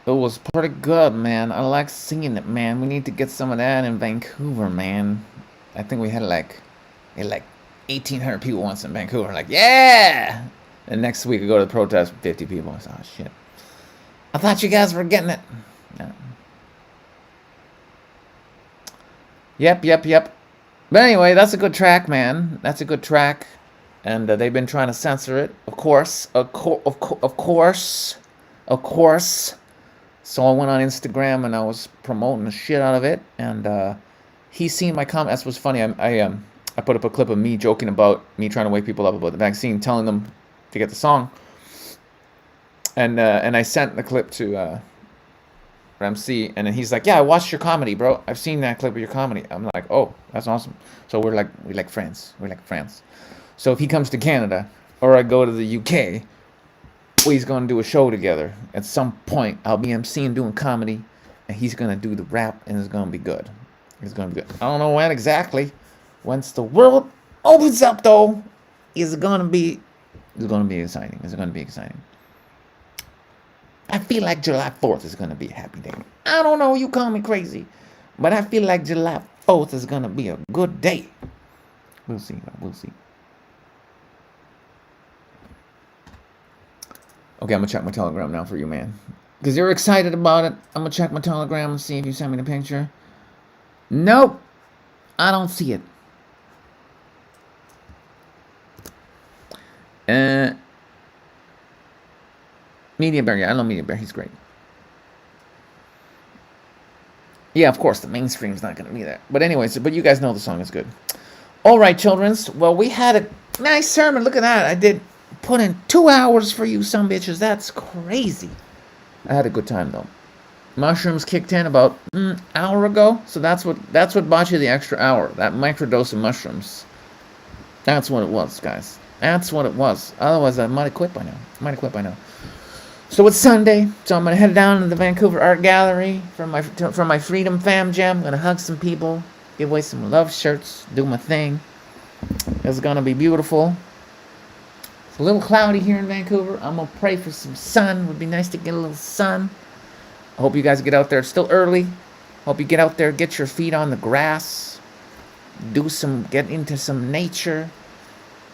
It was pretty good, man. I like seeing it, man. We need to get some of that in Vancouver, man. I think we had like 1,800 people once in Vancouver. Like, yeah! And next week we go to the protest with 50 people. I said, oh, shit. I thought you guys were getting it. Yeah. Yep. But anyway, that's a good track, man. That's a good track. And they've been trying to censor it. Of course. So I went on Instagram and I was promoting the shit out of it. And he seen my comment. That's what's funny. I put up a clip of me joking about me trying to wake people up about the vaccine, telling them to get the song. And I sent the clip to MC, and then he's like, "Yeah, I watched your comedy, bro. I've seen that clip of your comedy." I'm like, "Oh, that's awesome." So we like friends. So if he comes to Canada or I go to the UK, we're going to do a show together. At some point, I'll be MCing, doing comedy. and he's gonna do the rap, and it's gonna be good. It's gonna be good. I don't know when exactly. Once the world opens up, though, it's gonna be exciting. It's gonna be exciting. I feel like July 4th is gonna be a happy day. I don't know. You call me crazy, but I feel like July 4th is gonna be a good day. We'll see. We'll see. Okay, I'm gonna check my Telegram now for you, man. Because you're excited about it. I'm gonna check my Telegram and see if you sent me the picture. Nope. I don't see it. Media Bear, yeah, I know Media Bear. He's great. Yeah, of course, the mainstream's not gonna be there. But anyways, but you guys know the song is good. All right, childrens. Well, we had a nice sermon. Look at that. I did put in 2 hours for you some bitches. That's crazy. I had a good time though. Mushrooms kicked in about an hour ago, so that's what bought you the extra hour. That microdose of mushrooms. That's what it was, guys. That's what it was. Otherwise, I might have quit by now. So it's Sunday, so I'm gonna head down to the Vancouver Art Gallery for my Freedom Fam Jam. I'm gonna hug some people, give away some love shirts, do my thing. It's gonna be beautiful. It's a little cloudy here in Vancouver. I'm gonna pray for some sun. Would be nice to get a little sun. I hope you guys get out there. It's still early. Hope you get out there, get your feet on the grass, get into some nature,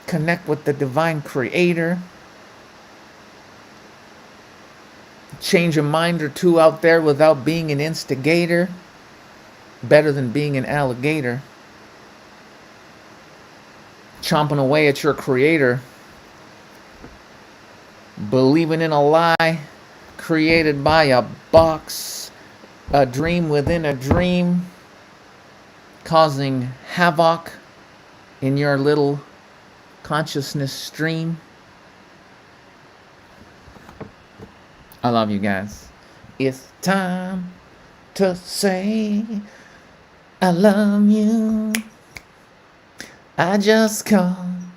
connect with the divine creator. Change a mind or two out there without being an instigator. Better than being an alligator. Chomping away at your creator. Believing in a lie created by a box. A dream within a dream. Causing havoc in your little consciousness stream. I love you guys. It's time to say I love you. I just come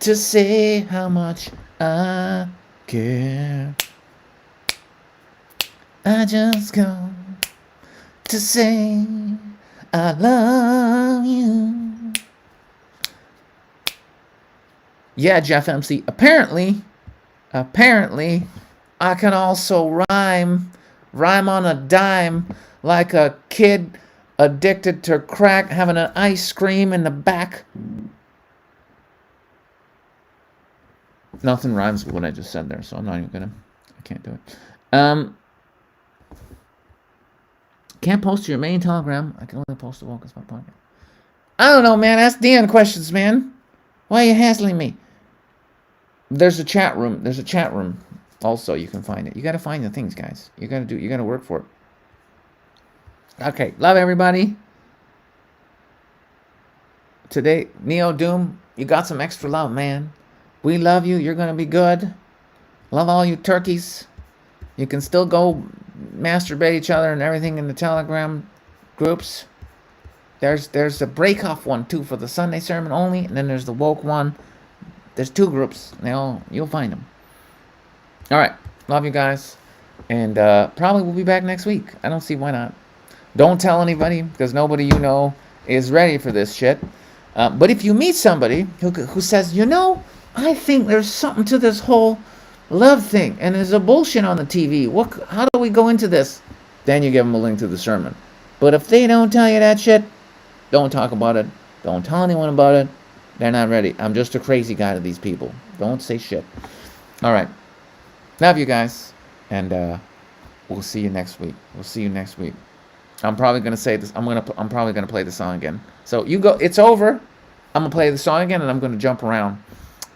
to say how much I care. I just come to say I love you. Yeah, Jeff MC. Apparently, I can also rhyme on a dime like a kid addicted to crack having an ice cream in the back. Nothing rhymes with what I just said there, so I'm not even gonna. I can't do it. Can't post to your main Telegram. I can only post to Woke as my podcast. I don't know, man. Ask Dion questions, man. Why are you hassling me? There's a chat room. Also, you can find it. You gotta find the things, guys. You gotta work for it. Okay, love everybody. Today, Neo Doom, you got some extra love, man. We love you. You're gonna be good. Love all you turkeys. You can still go masturbate each other and everything in the Telegram groups. There's a break-off one too for the Sunday sermon only, and then there's the woke one. There's 2 groups. You'll find them. All right, love you guys, and probably we'll be back next week. I don't see why not. Don't tell anybody, because nobody you know is ready for this shit. But if you meet somebody who says, I think there's something to this whole love thing, and there's a bullshit on the TV. How do we go into this? Then you give them a link to the sermon. But if they don't tell you that shit, don't talk about it. Don't tell anyone about it. They're not ready. I'm just a crazy guy to these people. Don't say shit. All right. Love you guys, and we'll see you next week. I'm probably gonna say this. I'm probably gonna play the song again. So you go. It's over. I'm gonna play the song again, and I'm gonna jump around,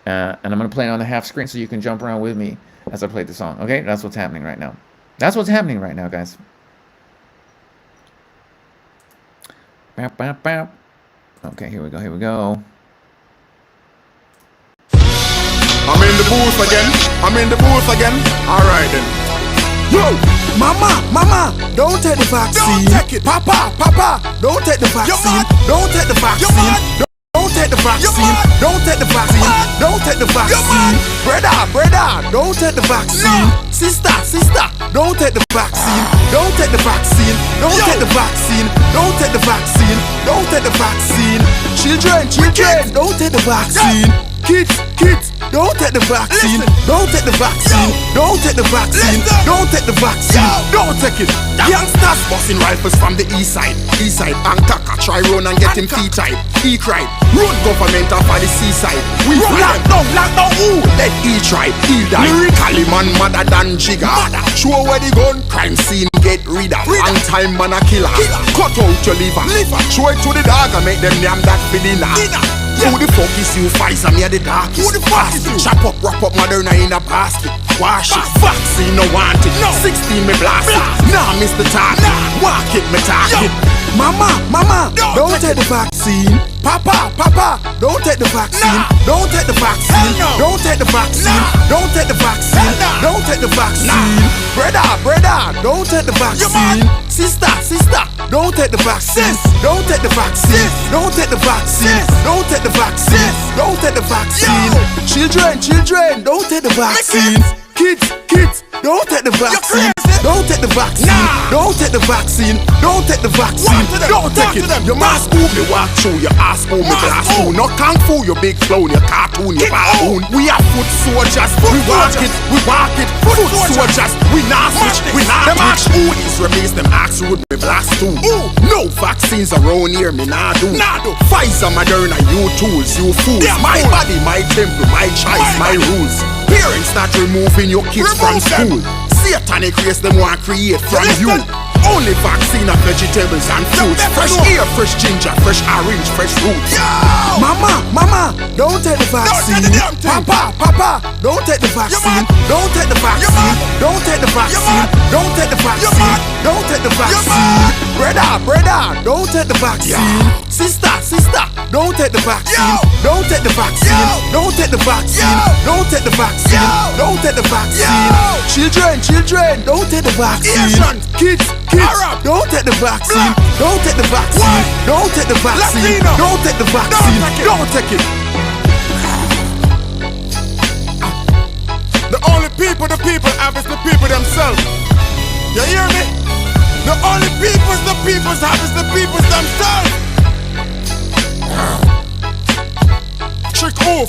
and I'm gonna play it on the half screen so you can jump around with me as I play the song. Okay, that's what's happening right now. Guys. Bap, bap, bap. Okay, here we go. I'm in the booth again. Alright then. Yo, mama, don't take the vaccine. Don't take it. Papa, don't take the vaccine. Don't take the vaccine. Don't take take the vaccine. Don't take the vaccine. Don't take the vaccine. Brother, don't take the vaccine. Sister, don't take the vaccine. Don't take the vaccine. Don't take the vaccine. Don't take the vaccine. Don't take the vaccine. Children, don't take the vaccine. Kids, don't take the vaccine. Don't take the vaccine. Don't take the vaccine. Don't take the vaccine. Don't take it. Youngsters busting rifles from the east side. And Kaka try run and get him feet tight. He cried, road government off of the seaside. We lock down, ooh. Let he try, he die. Lyrically man madder than Jigga. Show where the gun, crime scene get rid of. Long time man a killer. Cut out your liver. Show it to the dog and make them name that for dinner. Who the fuck is you? Pfizer, me a the darkest. Who the fuck is you? Chop up, wrap up Moderna in a basket. Wash it, vaccine no want it. 16 me blast it. Nah, miss the target. Walk it, me target. Mama, don't take the vaccine. Papa, don't take the vaccine. Don't take the vaccine. Don't take the vaccine. Don't take the vaccine. Don't take the vaccine. Brother, don't take the vaccine. Sister, don't take the vaccine. Don't take the vaccine. Don't take the vaccine. Don't take the vaccine. Don't take the vaccine. Children, don't take the vaccine. Kids, don't take the vaccine. Don't take the vaccine. Don't take the vaccine. Don't take the vaccine. Don't take it. Your mask who me walk through, your ass who me glass through. No kung fu, your big clown, your cartoon, your baboon. We are foot soldiers. We walk it. Foot soldiers. We not switch. We not them ask who is release. Them ask who me blast too. No vaccines around here, me nah do. Pfizer, Moderna, you tools, you fools. My body, my temple, my choice, my rules. Parents not removing your kids from school. Satanic race them want create from you. Only vaccine of vegetables and fruits. Fresh air, fresh ginger, fresh orange, fresh roots. Mama, don't take the vaccine. Papa, don't take the vaccine. Don't take the vaccine. Don't take the vaccine. Don't take the vaccine. Don't take the vaccine. Brother, don't take the vaccine. Sister, don't take the vaccine. Don't take the vaccine. Don't take the vaccine. Don't take the vaccine. Don't take the vaccine. Children, don't take the vaccine. Kids, don't take the vaccine. Don't take the vaccine. Don't take the vaccine. Don't take the vaccine. Don't take it. The only people the people have is the people themselves. You hear me? The only peoples the peoples have is the peoples themselves. Trick fool